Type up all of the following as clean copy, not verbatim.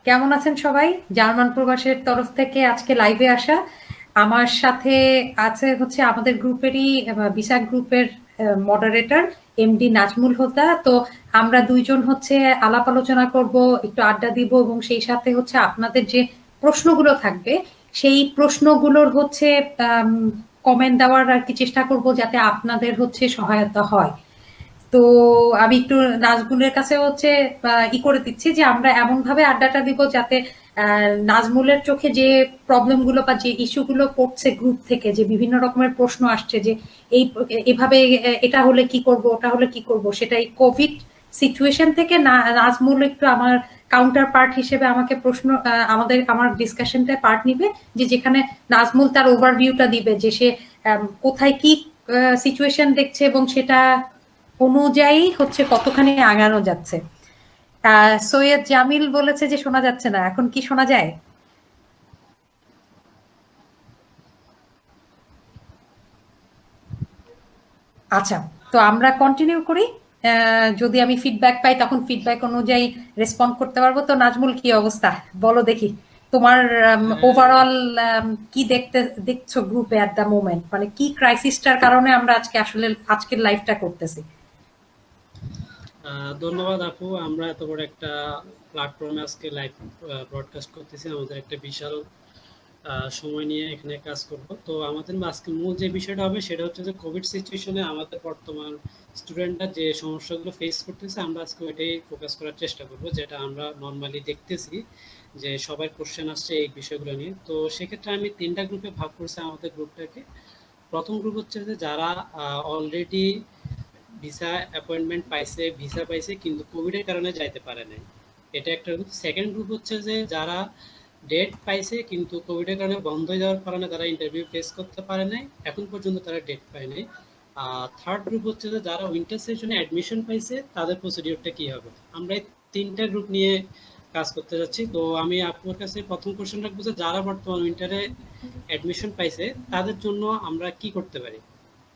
কেমন আছেন সবাই? জার্মান প্রবাসের তরফ থেকে আজকে লাইভে আসা। আমার সাথে আছে হচ্ছে আমাদের গ্রুপেরই বিসাক গ্রুপের মডারেটর এমডি নাজমুল হোদা। তো আমরা দুইজন হচ্ছে আলাপ আলোচনা করব, একটু আড্ডা দিব এবং সেই সাথে হচ্ছে আপনাদের যে প্রশ্নগুলো থাকবে সেই প্রশ্নগুলোর হচ্ছে কমেন্ট দেওয়ার আর কি চেষ্টা করব যাতে আপনাদের হচ্ছে সহায়তা হয়। তো আমি একটু নাজমুলের কাছে হচ্ছে করে দিচ্ছি যে আমরা এমন ভাবে আড্ডাটা দিব যাতে নাজমুলের চোখে যে প্রবলেম গুলো বা যে ইস্যু গুলো পড়ছে গ্রুপ থেকে, যে বিভিন্ন রকমের প্রশ্ন আসছে যে এই এভাবে এটা হলে কি করব, ওটা হলে কি করব, সেটা এই কোভিড সিচুয়েশন থেকে নাজমুল একটু আমার কাউন্টার পার্ট হিসেবে আমাকে প্রশ্ন আমার ডিসকাশনটায় পার্ট নিবে, যে যেখানে নাজমুল তার ওভারভিউটা দিবে যে সে কোথায় কি সিচুয়েশন দেখছে এবং সেটা অনুযায়ী হচ্ছে কতখানি আগানো যাচ্ছে। সৈয়দ জামিল বলেছে যে শোনা যাচ্ছে না, এখন কি শোনা যায়? আচ্ছা, তো আমরা কন্টিনিউ করি। যদি আমি ফিডব্যাক পাই তখন ফিডব্যাক অনুযায়ী রেসপন্ড করতে পারবো। তো নাজমুল, কি অবস্থা বলো দেখি, তোমার হ্যাঁ, ওভারঅল কি দেখছো গ্রুপে অ্যাট দ্য মোমেন্ট, মানে কি ক্রাইসিসটার কারণে আমরা আজকে আসলে আজকের লাইভটা করতেছি? ধন্যবাদ আপু। আমরা এত বড় একটা প্ল্যাটফর্মে আজকে লাইভ ব্রডকাস্ট করতেছি। আমাদের একটা বিশাল সময় নিয়ে এখানে কাজ করব। তো আমাদের আজকে মূল যে বিষয়টা হবে সেটা হচ্ছে যে কোভিড সিচুয়েশনে আমাদের বর্তমান স্টুডেন্টরা যে সমস্যাগুলো ফেস করতেছে, আমরা আজকে ওইটাই ফোকাস করার চেষ্টা করব, যেটা আমরা নর্মালি দেখতেছি যে সবার কোশ্চেন আসছে এই বিষয়গুলো নিয়ে। তো সেক্ষেত্রে আমি ৩টা গ্রুপে ভাগ করছি আমাদের গ্রুপটাকে। প্রথম গ্রুপ হচ্ছে যে যারা অলরেডি ভিসা অ্যাপয়েন্টমেন্ট পাইছে, ভিসা পাইছে কিন্তু কোভিডের কারণে যাইতে পারে নাই। এটা একটা গ্রুপ। সেকেন্ড গ্রুপ হচ্ছে যে যারা ডেট পাইছে কিন্তু কোভিডের কারণে বন্ধ হয়ে যাওয়ার কারণে তারা ইন্টারভিউ ফেস করতে পারে নাই, এখন পর্যন্ত তারা ডেট পায় নাই। থার্ড গ্রুপ হচ্ছে যে যারা উইন্টার সেশনে অ্যাডমিশন পাইছে, তাদের প্রসিডিওরটা কি হবে। আমরা এই ৩টা গ্রুপ নিয়ে কাজ করতে যাচ্ছি। তো আমি আপনার কাছে প্রথম কোশ্চেন রাখবো যে যারা বর্তমান উইন্টারে অ্যাডমিশন পাইছে তাদের জন্য আমরা কি করতে পারি।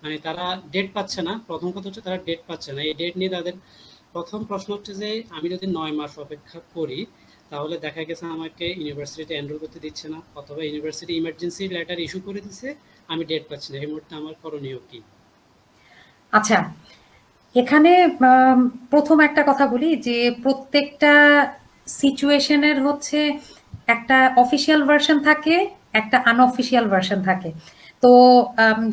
মানে তারা ডেট পাচ্ছে না, প্রথম কথা হচ্ছে তারা ডেট পাচ্ছে না। এই ডেট নিয়ে তাদের প্রথম প্রশ্ন হচ্ছে যে আমি যদি ৯ মাস অপেক্ষা করি তাহলে দেখা গেছে আমাকে ইউনিভার্সিটিতে এনরোল করতে দিচ্ছে না, অথবা ইউনিভার্সিটি ইমার্জেন্সি লেটার ইস্যু করে দিচ্ছে, আমি ডেট পাচ্ছি না। এই মুহূর্তে আমার করণীয় কি? আচ্ছা, এখানে আম প্রথম একটা কথা বলি যে প্রত্যেকটা সিচুয়েশনের হচ্ছে একটা অফিসিয়াল ভার্সন থাকে, একটা আনঅফিসিয়াল ভার্সন থাকে। তো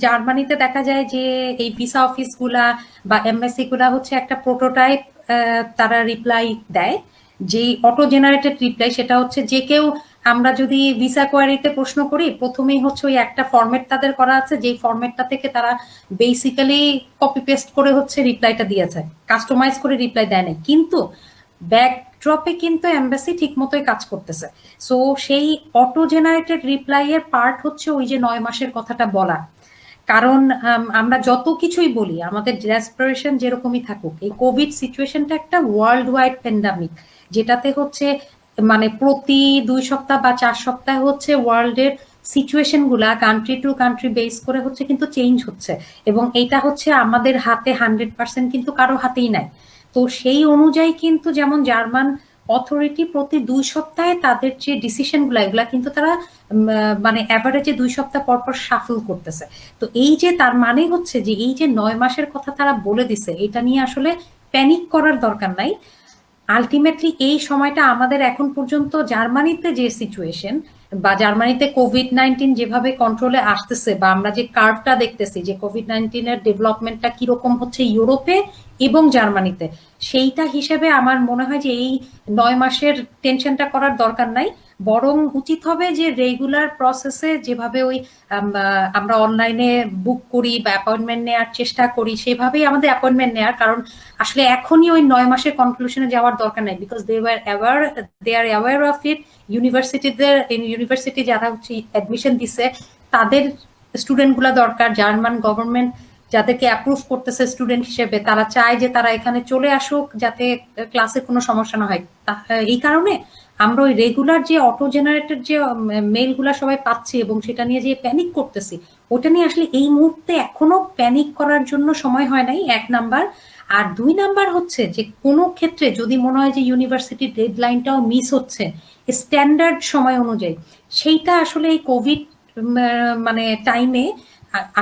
জার্মানিতে দেখা যায় যে এই ভিসা অফিসগুলা বা এমবাসি গুলা হচ্ছে একটা প্রোটোটাইপ তারা রিপ্লাই দেয়। যেই অটো জেনারেটেড রিপ্লাই সেটা হচ্ছে যে কেউ, আমরা যদি ভিসা কোয়ারিতে প্রশ্ন করি প্রথমেই হচ্ছে ওই একটা ফরম্যাট তাদের করা আছে, যেই ফরম্যাটটা থেকে তারা বেসিক্যালি কপি পেস্ট করে হচ্ছে রিপ্লাইটা দিয়েছে, কাস্টমাইজ করে রিপ্লাই দেয় নাই। কিন্তু ব্যাকড্রপে কিন্তু এমবাসি ঠিক মতোই কাজ করতেছে। সো সেই অটো জেনারেটেড রিপ্লাই এর পার্ট হচ্ছে ওই যে ৯ মাসের কথাটা বলা। কারণ আমরা যত কিছুই বলি, আমাদের ডেসপারেশন যেরকমই থাকুক, এই কোভিড সিচুয়েশনটা একটা ওয়ার্ল্ড ওয়াইড প্যান্ডামিক, যেটাতে হচ্ছে মানে প্রতি ২ সপ্তাহ বা ৪ সপ্তাহে হচ্ছে ওয়ার্ল্ডের সিচুয়েশন গুলা কান্ট্রি টু কান্ট্রি বেস করে হচ্ছে কিন্তু চেঞ্জ হচ্ছে, এবং এইটা হচ্ছে আমাদের হাতে 100% কিন্তু কারো হাতেই নাই। তো সেই অনুযায়ী কিন্তু যেমন জার্মান অথরিটি প্রতি ২ সপ্তাহে তাদের যে ডিসিশন গুলা এগুলা কিন্তু তারা মানে অ্যাভারেজে ২ সপ্তাহ পর পর শাফল করতেছে। তো এই যে তার মানে হচ্ছে যে এই যে ৯ মাসের কথা তারা বলে দিছে, এটা নিয়ে আসলে প্যানিক করার দরকার নাই। আলটিমেটলি এই সময়টা আমাদের এখন পর্যন্ত জার্মানিতে যে সিচুয়েশন বা জার্মানিতে কোভিড-১৯ যেভাবে কন্ট্রোলে আসতেছে, বা আমরা যে কার্ভটা দেখতেছি যে কোভিড-১৯ এর ডেভেলপমেন্টটা কিরকম হচ্ছে ইউরোপে এবং জার্মানিতে, সেইটা হিসেবে আমার মনে হয় যে এই ৯ মাসের টেনশনটা করার দরকার নাই। বরং উচিত হবে যে রেগুলার প্রসেসে যেভাবে ওই আমরা অনলাইনে বুক করি বা অ্যাপয়েন্টমেন্ট নেওয়ার চেষ্টা করি সেভাবেই আমাদের অ্যাপয়েন্টমেন্ট নেওয়ার। কারণ আসলে এখনই ওই ৯ মাসের কনক্লুশনে যাওয়ার দরকার নাই, because they are aware of it. University যারা হচ্ছে অ্যাডমিশন দিছে তাদের স্টুডেন্ট গুলা দরকার, জার্মান গভর্নমেন্ট যাদেরকে অ্যাপ্রুভ করতেছে স্টুডেন্ট হিসেবে তারা চায় যে তারা এখানে চলে আসুক যাতে ক্লাসে কোনো সমস্যা না হয়। এই কারণে আমরা ওই রেগুলার যে অটো জেনারেটেড যে মেইল গুলা সবাই পাচ্ছি এবং সেটা নিয়ে যে প্যানিক করতেছি, ওটা নিয়ে আসলে এই মুহূর্তে এখনো প্যানিক করার জন্য সময় হয় নাই, ১ নাম্বার। আর ২ নাম্বার হচ্ছে যে কোনো ক্ষেত্রে যদি মনে হয় যে ইউনিভার্সিটির ডেডলাইনটাও মিস হচ্ছে স্ট্যান্ডার্ড সময় অনুযায়ী, সেইটা আসলে এই কোভিড মানে টাইমে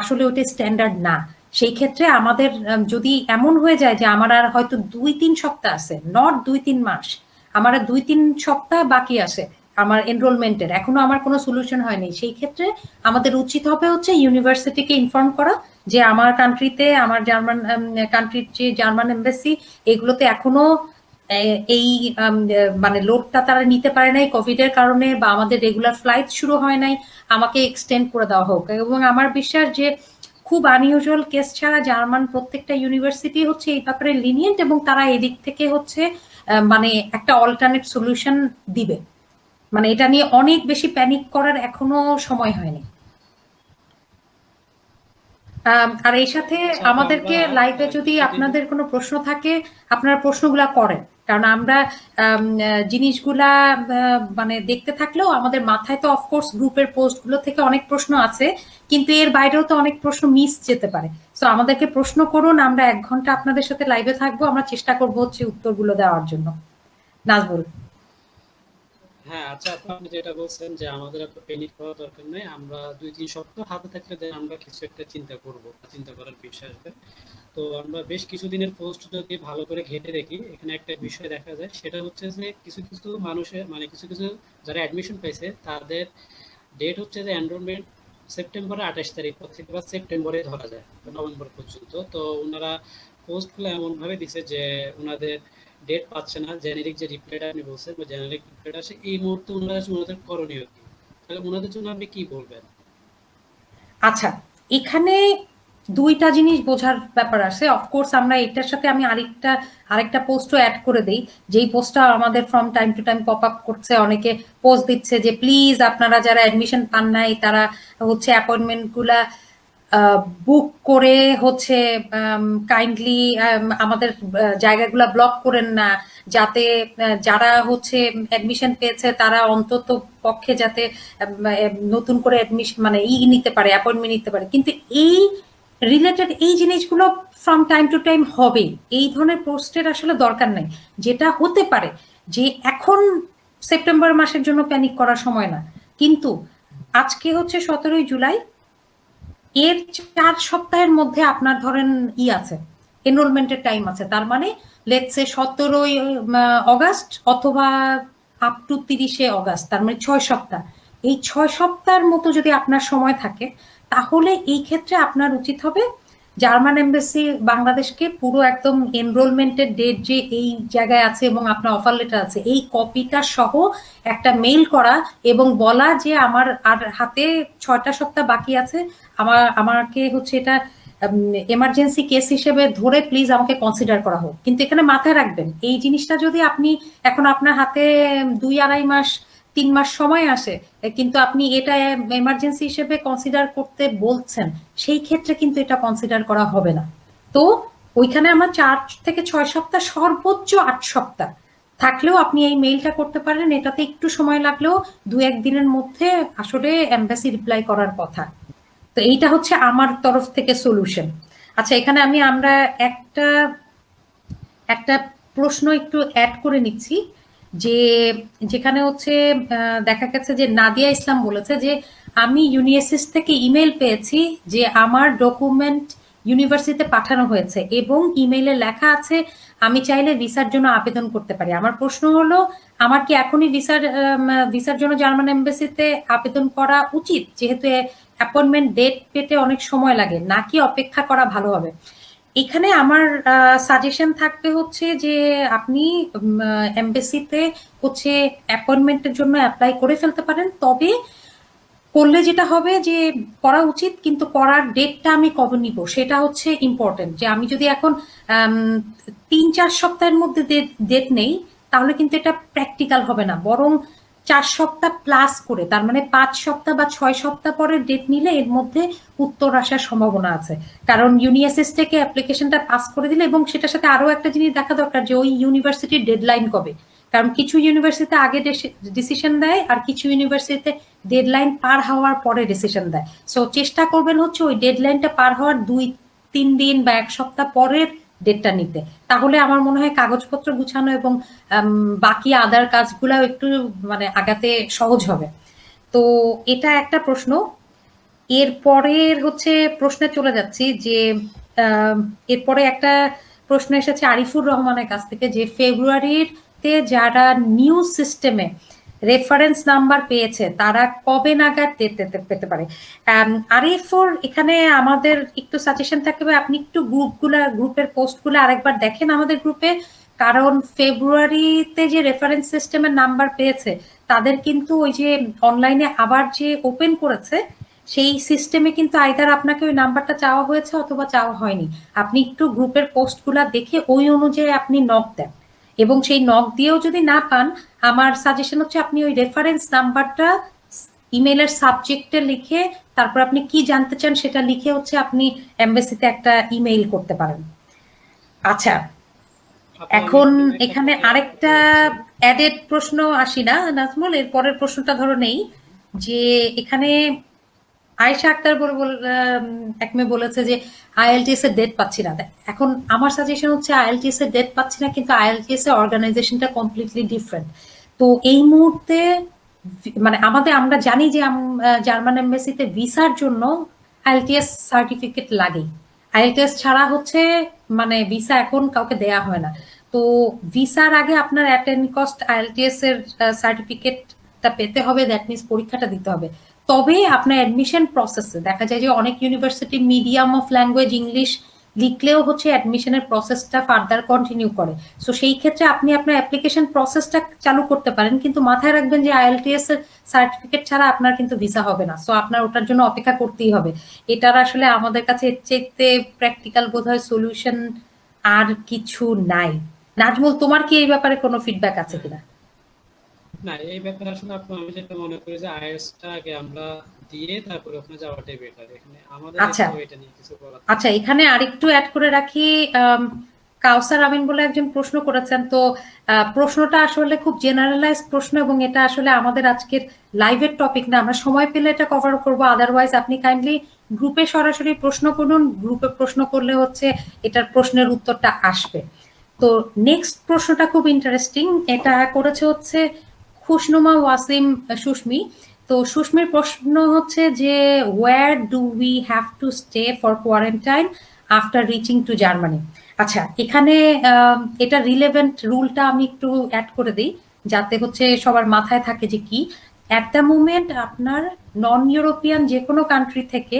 আসলে ওটা স্ট্যান্ডার্ড না। সেই ক্ষেত্রে আমাদের যদি এমন হয়ে যায় যে আমার আর হয়তো ২-৩ সপ্তাহ আছে, নট ২-৩ মাস, আমার আর ২-৩ সপ্তাহ বাকি আছে আমার এনরোলমেন্টের, এখনো আমার কোনো সলিউশন হয়নি, সেই ক্ষেত্রে আমাদের উচিত হবে হচ্ছে ইউনিভার্সিটিকে ইনফর্ম করা যে আমার কান্ট্রিতে, আমার জার্মান কান্ট্রির যে জার্মান এম্বাসি, এগুলোতে এখনো এই মানে লোডটা তারা নিতে পারে নাই কোভিড এর কারণে, বা আমাদের রেগুলার ফ্লাইট শুরু হয় নাই, আমাকে এক্সটেন্ড করে দেওয়া হোক। এবং আমার বিশ্বাস যে খুব আনইউজুয়াল কেস ছাড়া জার্মান প্রত্যেকটা ইউনিভার্সিটি হচ্ছে এই ব্যাপারে লিনিয়েন্ট, এবং তারা এদিক থেকে হচ্ছে মানে একটা অল্টারনেট সলিউশন দিবে। মানে এটা নিয়ে অনেক বেশি প্যানিক করার এখনো সময় হয়নি। আর এই সাথে আচ্ছা আপু, আমরা আমাদেরকে লাইভে যদি কিছুদিন আপনাদের কোনো প্রশ্ন থাকে, আপনারা প্রশ্নগুলা করেন, কারণ আমরা জিনিসগুলা মানে দেখতে থাকলেও আমাদের মাথায় তো অফকোর্স গ্রুপের পোস্টগুলো থেকে অনেক প্রশ্ন আছে, কিন্তু এর বাইরেও তো অনেক প্রশ্ন মিস যেতে পারে। সো আমাদেরকে প্রশ্ন করুন, আমরা ১ ঘন্টা আপনাদের সাথে লাইভে থাকবো, আমরা চেষ্টা করবো হচ্ছে উত্তরগুলো দেওয়ার জন্য। নাজবুল। হ্যাঁ, আচ্ছা আপু, আপনি যেটা বলছেন যে আমাদের এত প্যানিক হওয়ার দরকার নেই, আমরা ২-৩ সপ্তাহ হাতে থাকলে দেন আমরা কিছু একটা চিন্তা করব, চিন্তা করার বিষয় আসবে। তো আমরা বেশ কিছুদিনের পোস্ট যদি ভালো করে ঘেঁটে দেখি, এখানে একটা বিষয় দেখা যায়, সেটা হচ্ছে যে কিছু কিছু মানুষের মানে কিছু কিছু যারা অ্যাডমিশন পাইছে তাদের ডেট হচ্ছে যে এনরোলমেন্ট সেপ্টেম্বরের ২৮ তারিখ পর থেকে, বা সেপ্টেম্বরে ধরা যায় বা নভেম্বর পর্যন্ত। তো ওনারা পোস্টগুলো এমনভাবে দিছে যে ওনাদের ডেট পাচ্ছে না, জেনেরিক যে রিপ্লাইটা আপনি বলছেন বা জেনেরিক রিপ্লাইটা আসে এই মুহূর্তে, ওনাদের করণীয় কি? তাহলে ওনাদের জন্য আপনি কি বলবেন? আচ্ছা, এখানে ২ টা জিনিস বোঝার ব্যাপার আছে। অফকোর্স আমরা এটার সাথে আমি আরেকটা পোস্টও এড করে দেই, যেই পোস্টটা আমাদের from time to time pop up করছে। অনেকে পোস্ট দিচ্ছে যে প্লিজ আপনারা যারা অ্যাডমিশন পান নাই তারা হচ্ছে অ্যাপয়েন্টমেন্ট গুলা বুক করে হচ্ছে কাইন্ডলি আমাদের জায়গাগুলা ব্লক করেন না, যাতে যারা হচ্ছে অ্যাডমিশন পেয়েছে তারা অন্তত পক্ষে যাতে নতুন করে অ্যাডমিশন মানে নিতে পারে, অ্যাপয়েন্টমেন্ট নিতে পারে। কিন্তু এই রিলেটেড এই জিনিসগুলো ফ্রম টাইম টু টাইম হবে, এই ধরনের পোস্টের আসলে দরকার নাই। যেটা হতে পারে যে এখন সেপ্টেম্বর মাসের জন্য প্যানিক করার সময় না, কিন্তু আজকে হচ্ছে ১৭ই জুলাই, এর ৪ সপ্তাহের মধ্যে আপনার ধরেন আছে, এনরোলমেন্টের টাইম আছে। তার মানে লেটস সে ১৭ই অগাস্ট অথবা আপ টু ৩০শে অগাস্ট, তার মানে ৬ সপ্তাহ। এই ৬ সপ্তাহের মতো যদি আপনার সময় থাকে, তাহলে এই ক্ষেত্রে আপনার উচিত হবে জার্মান এম্বাসি বাংলাদেশকে পুরো একদম এনরোলমেন্টের ডেট যে এই জায়গায় আছে এবং আপনার অফার লেটার আছে, এই কপিটা সহ একটা মেইল করা এবং বলা যে আমার আর হাতে ৬টা সপ্তাহ বাকি আছে, আমাকে হচ্ছে এটা এমার্জেন্সি কেস হিসেবে ধরে প্লিজ আমাকে কনসিডার করা হোক। কিন্তু এখানে মাথায় রাখবেন, এই জিনিসটা যদি আপনি এখন আপনার হাতে ২-২.৫ মাস ৩ মাস সময় আসে, কিন্তু আপনি এটা এমার্জেন্সি হিসেবে কনসিডার করতে বলছেন, সেই ক্ষেত্রে কিন্তু এটা কনসিডার করা হবে না। তো ওইখানে আমার ৪ থেকে ৬ সপ্তাহ, সর্বোচ্চ ৮ সপ্তাহ থাকলেও আপনি এই মেইলটা করতে পারেন। এটাতে একটু সময় লাগলেও ২-১ দিনের মধ্যে আসলে এম্বাসি রিপ্লাই করার কথা। তো এইটা হচ্ছে আমার তরফ থেকে সলিউশন। আচ্ছা, এখানে আমরা একটা একটা প্রশ্ন একটু অ্যাড করে নিচ্ছি, যে যেখানে হচ্ছে দেখা গেছে যে নাদিয়া ইসলাম বলেছে যে আমি ইউনিএসএস থেকে ইমেল পেয়েছি যে আমার ডকুমেন্ট ইউনিভার্সিটিতে পাঠানো হয়েছে এবং ইমেইলে লেখা আছে আমি চাইলে ভিসার জন্য আবেদন করতে পারি। আমার প্রশ্ন হলো, আমার কি এখনই ভিসার জন্য জার্মান এম্বাসিতে আবেদন করা উচিত, যেহেতু অ্যাপয়েন্টমেন্ট ডেট পেতে অনেক সময় লাগে, নাকি অপেক্ষা করা ভালো হবে? এখানে আমার সাজেশন থাকবে হচ্ছে যে আপনি এমবেসিতে হচ্ছে অ্যাপয়েন্টমেন্টের জন্য অ্যাপ্লাই করে ফেলতে পারেন। তবে করলে যেটা হবে যে করা উচিত, কিন্তু করার ডেটটা আমি কবে নিব সেটা হচ্ছে ইম্পর্টেন্ট। যে আমি যদি এখন ৩-৪ সপ্তাহের মধ্যে ডেট নেই, তাহলে কিন্তু এটা প্র্যাকটিক্যাল হবে না। বরং ৪ সপ্তাহ প্লাস করে, তার মানে ৫ সপ্তাহ বা ৬ সপ্তাহ পরে ডেট নিলে এর মধ্যে উত্তর আসার সম্ভাবনা আছে। কারণ ইউনিএসএস থেকে অ্যাপ্লিকেশনটা পাস করে দিলে, এবং সেটার সাথে আরো একটা জিনিস দেখা দরকার যে ওই ইউনিভার্সিটির ডেডলাইন কবে। কারণ কিছু ইউনিভার্সিটিতে আগে ডিসিশন দেয় আর কিছু ইউনিভার্সিটিতে ডেডলাইন পার হওয়ার পরে ডিসিশন দেয়। সো চেষ্টা করবেন হচ্ছে ওই ডেডলাইনটা পার হওয়ার 2-3 দিন বা 1 সপ্তাহ পরের ডেটটা নিতে। তাহলে আমার মনে হয় কাগজপত্র গুছানো এবং বাকি আদার কাজগুলো একটু মানে আগাতে সহজ হবে। তো এটা একটা প্রশ্ন। এরপরের হচ্ছে প্রশ্নে চলে যাচ্ছি যে এরপরে একটা প্রশ্ন এসেছে আরিফুর রহমানের কাছ থেকে যে ফেব্রুয়ারিতে যারা নিউ সিস্টেমে রেফারেন্স নাম্বার পেয়েছে তারা কবে নাগাদ পেতে পারে। আরিফুর, এখানে আমাদের একটু সাজেশন থাকবে আপনি একটু গ্রুপের পোস্টগুলো আরেকবার দেখেন আমাদের গ্রুপে, কারণ ফেব্রুয়ারিতে যে রেফারেন্স সিস্টেমের নাম্বার পেয়েছে তাদের কিন্তু ওই যে অনলাইনে আবার যে ওপেন করেছে সেই সিস্টেমে কিন্তু আইদার আপনাকে ওই নাম্বারটা চাওয়া হয়েছে অথবা চাওয়া হয়নি। আপনি একটু গ্রুপের পোস্টগুলা দেখে ওই অনুযায়ী আপনি নক দেন, এবং সেই নক দিয়েও যদি না পান আমার সাজেশন হচ্ছে আপনি ওই রেফারেন্স নাম্বারটা ইমেলের সাবজেক্টে লিখে তারপর আপনি কি জানতে চান সেটা লিখে হচ্ছে আপনি এমবেসিতে একটা ইমেইল করতে পারেন। আচ্ছা, আপু আমি এখন একটা এখানে কথা আরেকটা বলছি। অ্যাডেড প্রশ্ন আসি না নাজমুল, এর পরের প্রশ্নটা ধরো নেই যে এখানে আয়েশা আক্তার এক মেয়ে বলেছে যে আইএলটিএস এর ডেট পাচ্ছি না। এখন আমার সাজেশন হচ্ছে আইএলটিএস এর ডেট পাচ্ছি না, কিন্তু আইএলটিএস এর অর্গানাইজেশনটা কমপ্লিটলি ডিফারেন্ট। তো এই মুহূর্তে মানে আমরা জানি যে জার্মান এমবাসিতে ভিসার জন্য আইএলটিএস সার্টিফিকেট লাগে। আইএলটিএস ছাড়া হচ্ছে মানে ভিসা এখন কাউকে দেয়া হয় না। তো ভিসার আগে আপনার অ্যাটেন্ড কস্ট আইএলটিএস এর সার্টিফিকেটটা পেতে হবে, দ্যাট মিনস পরীক্ষাটা দিতে হবে। তবে আপনার অ্যাডমিশন প্রসেসে দেখা যায় যে অনেক university medium of language English লিখলেও হচ্ছে অ্যাডমিশনের প্রসেসটা ফার্দার কন্টিনিউ করে। সো সেই ক্ষেত্রে আপনি আপনার অ্যাপ্লিকেশন প্রসেসটা চালু করতে পারেন, কিন্তু মাথায় রাখবেন যে আইএলটিএস এর সার্টিফিকেট ছাড়া আপনার কিন্তু ভিসা হবে না। সো আপনার ওটার জন্য অপেক্ষা করতেই হবে। এটার আসলে আমাদের কাছে এর চাইতে প্র্যাকটিক্যাল বোধহয় সলিউশন আর কিছু নাই। নাজমুল, তোমার কি এই ব্যাপারে কোনো ফিডব্যাক আছে হ্যাঁ, কিনা? না এই ব্যাপারে আসলে আপু আমি যেটা মনে করি যে আইএলটিএসটা আগে আমরা দিয়ে তারপরে ওখানে যাওয়াটাই বেটার। এখানে আমাদের আচ্ছা, এদিকেও এটা নিয়ে কিছু বলার আচ্ছা, থাকে না। এখানে আরেকটু অ্যাড করে রাখি। আম, কাউসার আমিন বলে একজন প্রশ্ন করেছেন। তো প্রশ্নটা আসলে খুব জেনারেলাইজ প্রশ্ন এবং এটা আসলে আমাদের আজকের লাইভের টপিক না। আমরা সময় পেলে এটা কভার করব, আদারওয়াইজ আপনি কাইন্ডলি গ্রুপে সরাসরি প্রশ্ন করুন। গ্রুপে প্রশ্ন করলে হচ্ছে এটার প্রশ্নের উত্তরটা আসবে। তো নেক্সট প্রশ্নটা খুব ইন্টারেস্টিং। এটা করেছে হচ্ছে খুশনুমা ওয়াসিম সুস্মি। তো সুস্মির প্রশ্ন হচ্ছে যে where do we have to stay for quarantine after reaching two Germany. আচ্ছা, এখানে এটা রিলেভেন্ট রুলটা আমি একটু অ্যাড করে দিই যাতে হচ্ছে সবার মাথায় থাকে যে কি অ্যাট দ্য মোমেন্ট আপনার নন ইউরোপিয়ান যে কোনো কান্ট্রি থেকে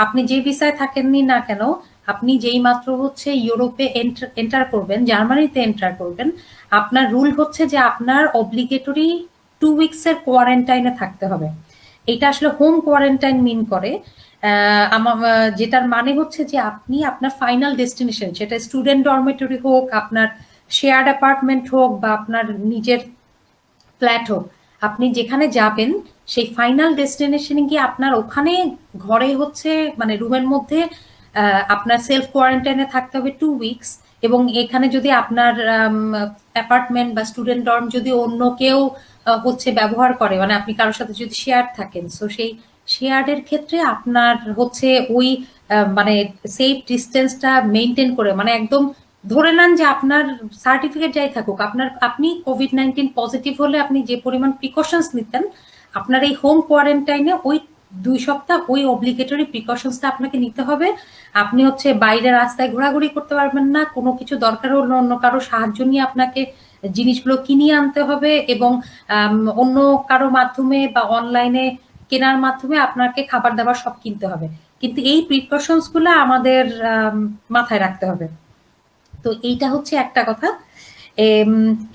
আপনি যে ভিসায় থাকেননি না কেন, আপনি যেই মাত্র হচ্ছে ইউরোপে এন্টার করবেন, জার্মানিতে এন্টার করবেন, আপনার রুল হচ্ছে যে আপনার অব্লিগেটরি 2 উইকস এর কোয়ারেন্টাইনে থাকতে হবে। এটা আসলে হোম কোয়ারেন্টাইন মিন করে। যেটার মানে হচ্ছে যে আপনি আপনার ফাইনাল ডেস্টিনেশন, সেটা স্টুডেন্ট ডরমেটরি হোক, আপনার শেয়ার্ড অ্যাপার্টমেন্ট হোক বা আপনার নিজের ফ্ল্যাট হোক, আপনি যেখানে যাবেন সেই ফাইনাল ডেস্টিনেশনে গিয়ে আপনার ওখানে ঘরে হচ্ছে মানে রুমের মধ্যে আপনার সেলফ কোয়ারেন্টাইনে থাকতে হবে 2 উইকস। এবং এখানে যদি আপনার অ্যাপার্টমেন্ট বা স্টুডেন্ট ডর্ম যদি অন্য কেউ হচ্ছে ব্যবহার করে, মানে আপনি কারোর সাথে যদি শেয়ার থাকেন, সো সেই শেয়ারের ক্ষেত্রে আপনার হচ্ছে ওই মানে সেফ ডিস্টেন্সটা মেনটেন করে, মানে একদম ধরে নেন যে আপনার সার্টিফিকেট যাই থাকুক, আপনি কোভিড-19 পজিটিভ হলে আপনি যে পরিমাণ প্রিকশনস নিতেন, আপনার এই হোম কোয়ারেন্টাইনে ওই 2 সপ্তাহ ওই অব্লিগেটরি প্রিকশনসটা আপনাকে নিতে হবে। আপনি হচ্ছে বাইরে রাস্তায় ঘোরাঘুরি করতে পারবেন না, কোনো কিছু দরকার হলে অন্য কারো সাহায্য নিয়ে আপনাকে জিনিসগুলো কিনিয়ে আনতে হবে, এবং অন্য কারো মাধ্যমে বা অনলাইনে কেনার মাধ্যমে আপনাকে খাবার দাবার সব কিনতে হবে। কিন্তু এই প্রিকশনস গুলো আমাদের মাথায় রাখতে হবে। তো এইটা হচ্ছে একটা কথা।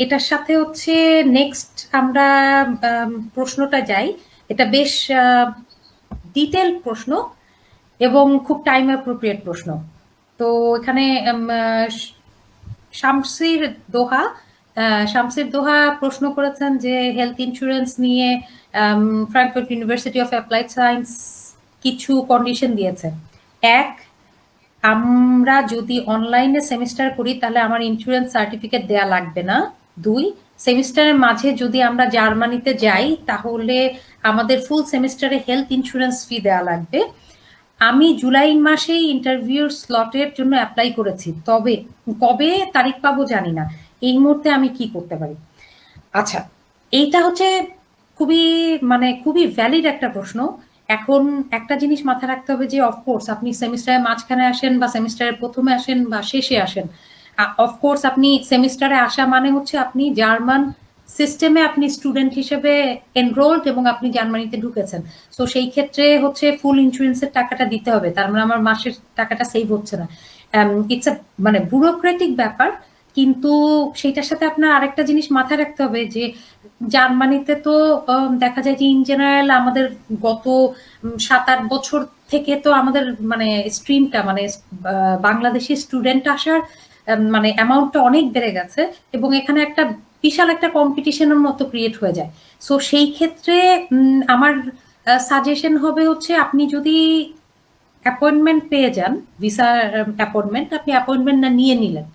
এটার সাথে হচ্ছে নেক্সট আমরা প্রশ্নটা যাই। এটা বেশ ডিটেল প্রশ্ন এবং খুব টাইম অ্যাপ্রোপ্রিয়েট প্রশ্ন। তো এখানে শামসির দোহা শামসির দোহা প্রশ্ন করেছেন যে হেলথ ইন্স্যুরেন্স নিয়ে Frankfurt university of applied science কিছু কন্ডিশন দিয়েছে। এক, আমরা যদি অনলাইনে সেমিস্টার করি তাহলে আমার ইন্স্যুরেন্স সার্টিফিকেট দেয়া লাগবে না। 2, সেমিস্টারের মাঝে যদি আমরা জার্মানিতে যাই তাহলে আমাদের ফুল সেমিস্টারে হেলথ ইন্স্যুরেন্স ফি দেওয়া লাগবে। আমি জুলাই মাসেই ইন্টারভিউর স্লটের জন্য অ্যাপ্লাই করেছি, তবে কবে তারিখ পাবো জানি না। এই মুহূর্তে আমি কি করতে পারি? আচ্ছা, এইটা হচ্ছে খুবই খুবই ভ্যালিড একটা প্রশ্ন। এখন একটা জিনিস মাথায় রাখতে হবে যে অফকোর্স আপনি সেমিস্টারের মাঝখানে আসেন বা সেমিস্টারের প্রথমে আসেন বা শেষে আসেন, অফকোর্স আপনি সেমিস্টারে আসা মানে হচ্ছে আপনি জার্মান সিস্টেমে আপনি স্টুডেন্ট হিসেবে এনরোলড এবং আপনি জার্মানিতে ঢুকেছেন। সো সেই ক্ষেত্রে হচ্ছে ফুল ইন্স্যুরেন্সের টাকাটা দিতে হবে, তার মানে আমার মাসের টাকাটা সেভ হচ্ছে না। ইটস আ ব্যুরোক্রেটিক ব্যাপার, কিন্তু সেটার সাথে আপনার আরেকটা জিনিস মাথায় রাখতে হবে যে জার্মানিতে তো দেখা যায় যে ইন জেনারেল আমাদের গত 7-8 বছর থেকে তো আমাদের স্ট্রিমটা বাংলাদেশি স্টুডেন্ট আসার অ্যামাউন্টটা অনেক বেড়ে গেছে, এবং এখানে একটা বিশাল একটা কম্পিটিশনের মতো ক্রিয়েট হয়ে যায়। সো সেই ক্ষেত্রে আমার সাজেশন হবে হচ্ছে আপনি যদি অ্যাপয়েন্টমেন্ট পেয়ে যান, ভিসা অ্যাপয়েন্টমেন্ট, আপনি অ্যাপয়েন্টমেন্ট না নিয়ে নিলেন,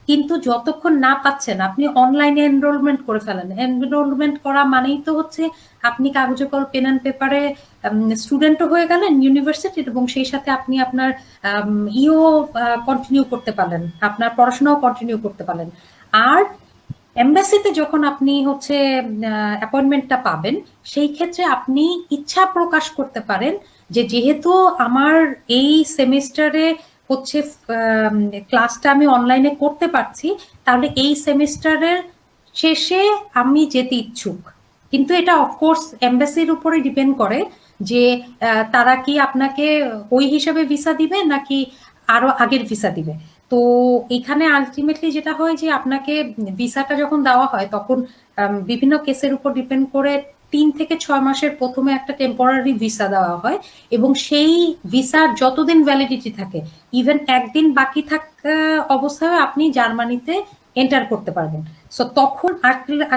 কিন্তু যতক্ষণ না পাচ্ছেন আপনি অনলাইনে এনরোলমেন্ট করে ফেলেন। এনরোলমেন্ট করা মানেই তো হচ্ছে আপনি কাগজে কল পেন অ্যান্ড পেপারে স্টুডেন্টও হয়ে গেলেন ইউনিভার্সিটির, এবং সেই সাথে আপনি আপনার ইও কন্টিনিউ করতে পারলেন, আপনার পড়াশোনাও কন্টিনিউ করতে পারলেন। আর এমবাসিতে যখন আপনি হচ্ছে অ্যাপয়েন্টমেন্টটা পাবেন, সেই ক্ষেত্রে আপনি ইচ্ছা প্রকাশ করতে পারেন যে যেহেতু আমার এই সেমিস্টারে হচ্ছে ক্লাসটা আমি অনলাইনে করতে পারছি, তাহলে এই সেমিস্টারের শেষে আমি যেতে ইচ্ছুক। কিন্তু এটা অফকোর্স এমবাসির উপরে ডিপেন্ড করে যে তারা কি আপনাকে ওই হিসাবে ভিসা দিবে নাকি আরো আগের ভিসা দিবে। তো এখানে আলটিমেটলি যেটা হয় যে আপনাকে ভিসাটা যখন দেওয়া হয় তখন বিভিন্ন কেসের উপর ডিপেন্ড করে 3 থেকে 6 মাসের প্রথমে একটা টেম্পোরারি ভিসা দেওয়া হয়, এবং সেই ভিসার যতদিন ভ্যালিডিটি থাকে, ইভেন একদিন বাকি থাকা অবস্থায় আপনি জার্মানিতে এন্টার করতে পারবেন। সো তখন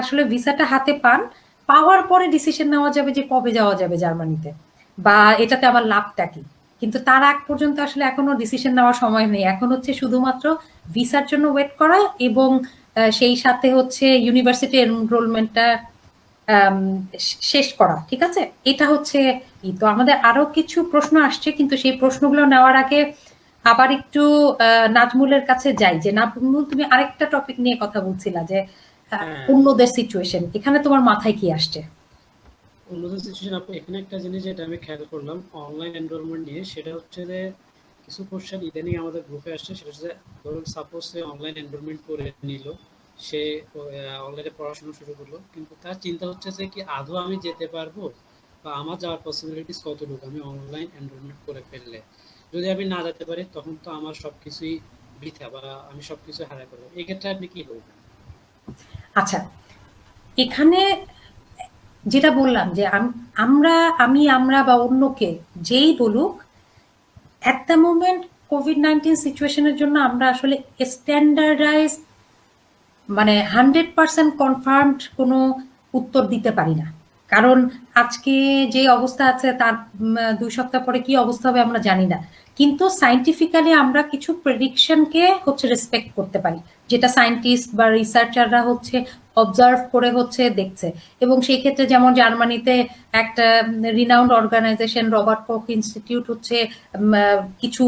আসলে ভিসাটা হাতে পান, পাওয়ার পরে ডিসিশন নেওয়া যাবে যে কবে যাওয়া যাবে জার্মানিতে, বা এটাতে আবার লাভটা কি। কিন্তু তার আগ পর্যন্ত আসলে এখনো ডিসিশন নেওয়ার সময় নেই, এখন হচ্ছে শুধুমাত্র ভিসার জন্য ওয়েট করা, এবং সেই সাথে হচ্ছে ইউনিভার্সিটি এনরোলমেন্টটা শেষ করা। ঠিক আছে, এটা হচ্ছে তো আমাদের আরো কিছু প্রশ্ন আসছে, কিন্তু সেই প্রশ্নগুলো নেওয়ার আগে আবার একটু নাজমুলের কাছে যাই। যে নাজমুল, তুমি আরেকটা টপিক নিয়ে কথা বলছিলা যে হ্যাঁ, অন্যদের সিচুয়েশন, এখানে তোমার মাথায় কি আসছে? অন্যদের সিচুয়েশন আপু, এখানে একটা জিনিস যেটা আমি খেয়াল করলাম অনলাইন এনরোলমেন্ট নিয়ে, সেটা হচ্ছে যে কিছু কোশ্চেন ইদানিং আমাদের গ্রুপে আসছে। সেটা হচ্ছে যে ধরুন সাপোজ সে অনলাইন এনরোলমেন্ট করে নিল, সে অনলাইনে পড়াশোনা শুরু করলো, কিন্তু তার চিন্তা হচ্ছে যে কি আদৌ আমি যেতে পারবো বা আমার যাওয়ার পসিবিলিটিস কতটুকু আমি অনলাইন এনরোলমেন্ট করে ফেললে। যদি আমি না যেতে পারি তখন তো আমার সবকিছুই বৃথা বা আমি সবকিছু হারাই ফেলবো। এই ক্ষেত্রে আপনি কি বলবেন? আচ্ছা, এখানে যেটা বললাম যে আমরা বা অন্যকে যেই বলুক, অ্যাট দ্য মোমেন্ট কোভিড-19 সিচুয়েশনের জন্য আমরা আসলে স্ট্যান্ডার্ডাইজ 100% কনফার্মড কোনো উত্তর দিতে পারি না। কারণ আজকে যে অবস্থা আছে তার 2 সপ্তাহ পরে কি অবস্থা হবে আমরা জানি না। কিন্তু সায়েন্টিফিক্যালি আমরা কিছু প্রেডিকশনকে হচ্ছে রেসপেক্ট করতে পারি, যেটা সায়েন্টিস্ট বা রিসার্চাররা হচ্ছে অবজার্ভ করে হচ্ছে দেখছে। এবং সেই ক্ষেত্রে যেমন জার্মানিতে একটা রিনাউন্ড অর্গানাইজেশন রবার্ট কোখ ইনস্টিটিউট হচ্ছে কিছু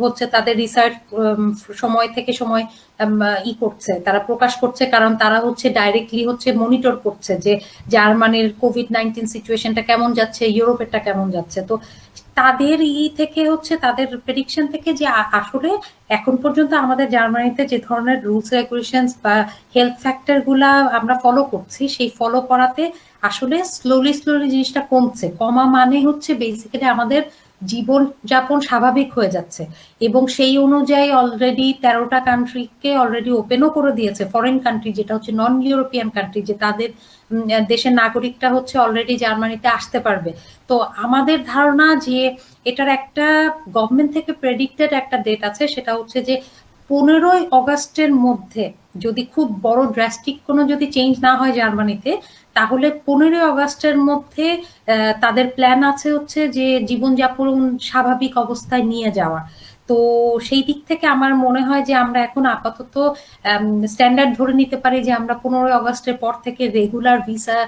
হচ্ছে তাদের রিসার্চ সময় থেকে সময় করছে, তারা প্রকাশ করছে, কারণ তারা হচ্ছে ডাইরেক্টলি হচ্ছে মনিটর করছে যে জার্মানির কোভিড-19 সিচুয়েশনটা কেমন যাচ্ছে, ইউরোপেরটা কেমন যাচ্ছে। তো তাদের থেকে হচ্ছে তাদের প্রেডিকশন থেকে যে আসলে এখন পর্যন্ত আমাদের জার্মানিতে যে ধরনের রুলস রেগুলেশনস বা হেলথ ফ্যাক্টর গুলা আমরা ফলো করছি, সেই ফলো করাতে আসলে স্লোলি স্লোলি জিনিসটা কমছে। কমা মানে হচ্ছে বেসিক্যালি আমাদের জীবনযাপন স্বাভাবিক হয়ে যাচ্ছে, এবং সেই অনুযায়ী অলরেডি 13টা কান্ট্রিকে অলরেডি ওপেনও করে দিয়েছে, ফরেন কান্ট্রি যেটা হচ্ছে নন ইউরোপিয়ান কান্ট্রি, যে তাদের দেশের নাগরিকটা হচ্ছে অলরেডি জার্মানিতে আসতে পারবে। তো আমাদের ধারণা যে এটার একটা গভর্নমেন্ট থেকে প্রেডিক্টেড একটা ডেট আছে, সেটা হচ্ছে যে 15ই অগাস্টের মধ্যে যদি খুব বড় ড্রাস্টিক কোনো যদি চেঞ্জ না হয় জার্মানিতে, তাহলে 15ই অগাস্টের মধ্যে তাদের প্ল্যান আছে হচ্ছে যে জীবনযাপন স্বাভাবিক অবস্থায় নিয়ে যাওয়া। তো সেই দিক থেকে আমার মনে হয় যে আমরা এখন আপাতত স্ট্যান্ডার্ড ধরে নিতে পারি যে আমরা 15 আগস্টের পর থেকে রেগুলার ভিসা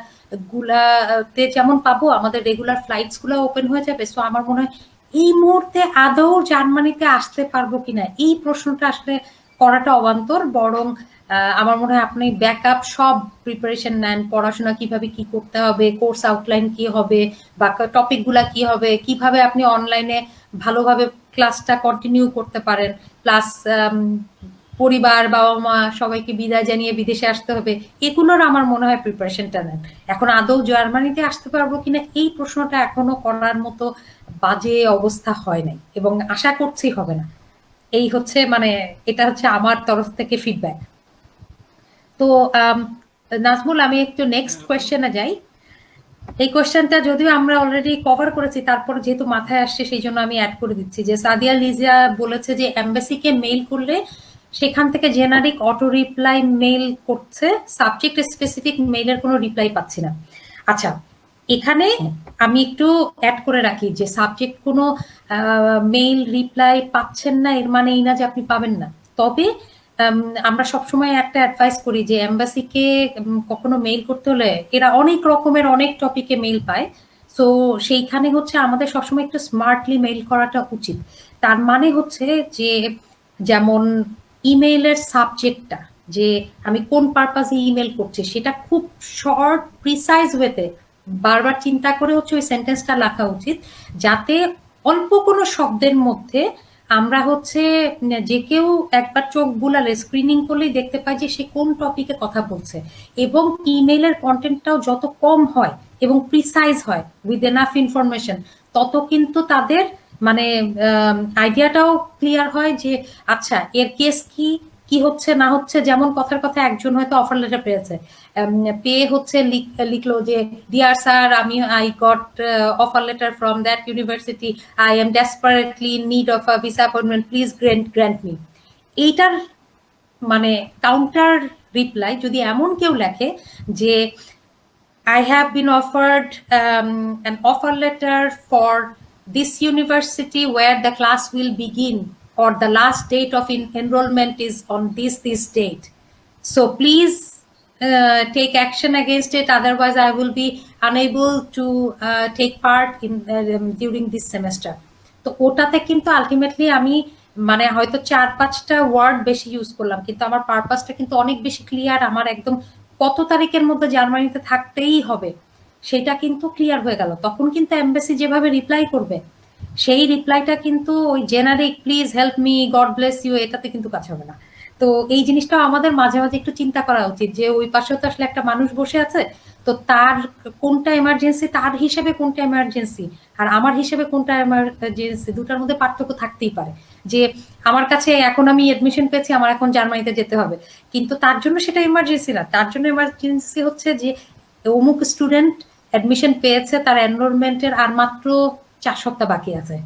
গুলাতে যেমন পাবো, আমাদের রেগুলার ফ্লাইটস গুলো ওপেন হয়ে যাবে। সো আমার মনে হয় এই মুহূর্তে আদৌ জার্মানিতে আসতে পারবো কিনা এই প্রশ্নটা আসলে করাটা অবান্তর। বরং আমার মনে হয় আপনি ব্যাকআপ সব প্রিপারেশন নেন, পড়াশোনা কিভাবে কি করতে হবে, কোর্স আউটলাইন কি হবে, বা টপিক গুলা কি হবে, কিভাবে আপনি অনলাইনে ভালোভাবে ক্লাসটা কন্টিনিউ করতে পারেন, প্লাস পরিবার, বাবা মা সবাইকে বিদায় জানিয়ে বিদেশে আসতে হবে, এগুলোর আমার মনে হয় প্রিপারেশনটা নেন। এখন আদৌ জার্মানিতে আসতে পারবো কিনা এই প্রশ্নটা এখনো করার মতো বাজে অবস্থা হয় নাই, এবং আশা করছি হবে না। এই হচ্ছে মানে এটা হচ্ছে আমার তরফ থেকে ফিডব্যাক। তো নাজমুল, আমি একটু নেক্সট হ্যাঁ, আপু। কোয়েশ্চেনে যাই। এই কোয়েশ্চেনটা যদিও আমরা অলরেডি কভার করেছি, তারপর যেহেতু মাথায় আসছে সেই জন্য আমি অ্যাড করে দিচ্ছি যে সাদিয়া লিজা বলেছে যে এমবাসিকে মেইল করলে সেখান থেকে জেনারিক অটো রিপ্লাই মেইল করছে, সাবজেক্ট স্পেসিফিক মেইলের কোনো রিপ্লাই পাচ্ছি না। আচ্ছা, এখানে আমি একটু অ্যাড করে রাখি যে সাবজেক্ট কোনো মেইল রিপ্লাই পাচ্ছেন না এর মানে এই না যে আপনি পাবেন না। তবে আমরা সবসময় একটা অ্যাডভাইস করি যে এম্বাসিকে কখনো মেইল করতে হলে এরা অনেক রকমের অনেক টপিকে মেইল পায়। সো সেইখানে হচ্ছে আমাদের সবসময় একটু স্মার্টলি মেইল করাটা উচিত। তার মানে হচ্ছে যে যেমন ইমেইলের সাবজেক্টটা, যে আমি কোন পারপাসে ইমেল করছি সেটা খুব শর্ট প্রিসাইজ ওয়েতে বারবার চিন্তা করে হচ্ছে ওই সেন্টেন্সটা লেখা উচিত, যাতে অল্প কোনো শব্দের মধ্যে আমরা হচ্ছে যে কেউ একবার চোখ বুলালে স্ক্রিনিং করলেই দেখতে পাই যে সে কোন টপিকে কথা বলছে, এবং ইমেইলের কন্টেন্টটাও যত কম হয় এবং প্রিসাইজ হয় উইথ এনাফ ইনফরমেশন, তত কিন্তু তাদের মানে আইডিয়াটাও ক্লিয়ার হয় যে আচ্ছা এর কেস কি, কি হচ্ছে না হচ্ছে। যেমন কথার কথা একজন হয়তো অফার লেটার পেয়েছে, পেয়ে হচ্ছে লিখলো যে dear sir, I got offer letter from that university, I am desperately in need of a visa appointment, please grant me. এইটার মানে কাউন্টার রিপ্লাই যদি এমন কেউ লেখে যে I have been offered an offer letter for this university where the class will begin, or the last date of enrollment is on this date. So please take action against it. Otherwise, I will be unable to take part in during this semester. তো ওটাতে কিন্তু ultimately আমি মানে হয়তো 4-5টা word বেশি use করলাম, কিন্তু আমার পারপাসটা কিন্তু অনেক বেশি ক্লিয়ার। আমার একদম কত তারিখের মধ্যে জার্মানিতে থাকতেই হবে সেটা কিন্তু ক্লিয়ার হয়ে গেল। তখন কিন্তু এমবাসি যেভাবে রিপ্লাই করবে সেই রিপ্লাইটা কিন্তু ওই generic please help me, God bless you, এটাতে কিন্তু কাজ হবে না। তো এই জিনিসটাও আমাদের মাঝে মাঝে একটু চিন্তা করা উচিত যে ওই পাশেও তো আসলে একটা মানুষ বসে আছে, তো তার কোনটা এমার্জেন্সি, তার হিসেবে কোনটা এমার্জেন্সি আর আমার হিসেবে কোনটা এমার্জেন্সি, দুটার মধ্যে পার্থক্য থাকতেই পারে। যে আমার কাছে এখন আমি এডমিশন পেয়েছি, আমার এখন জার্মানিতে যেতে হবে, কিন্তু তার জন্য সেটা এমার্জেন্সি না। তার জন্য এমার্জেন্সি হচ্ছে যে অমুক স্টুডেন্ট অ্যাডমিশন পেয়েছে, তার এনরোলমেন্টের আর মাত্র 4 সপ্তাহ বাকি আছে।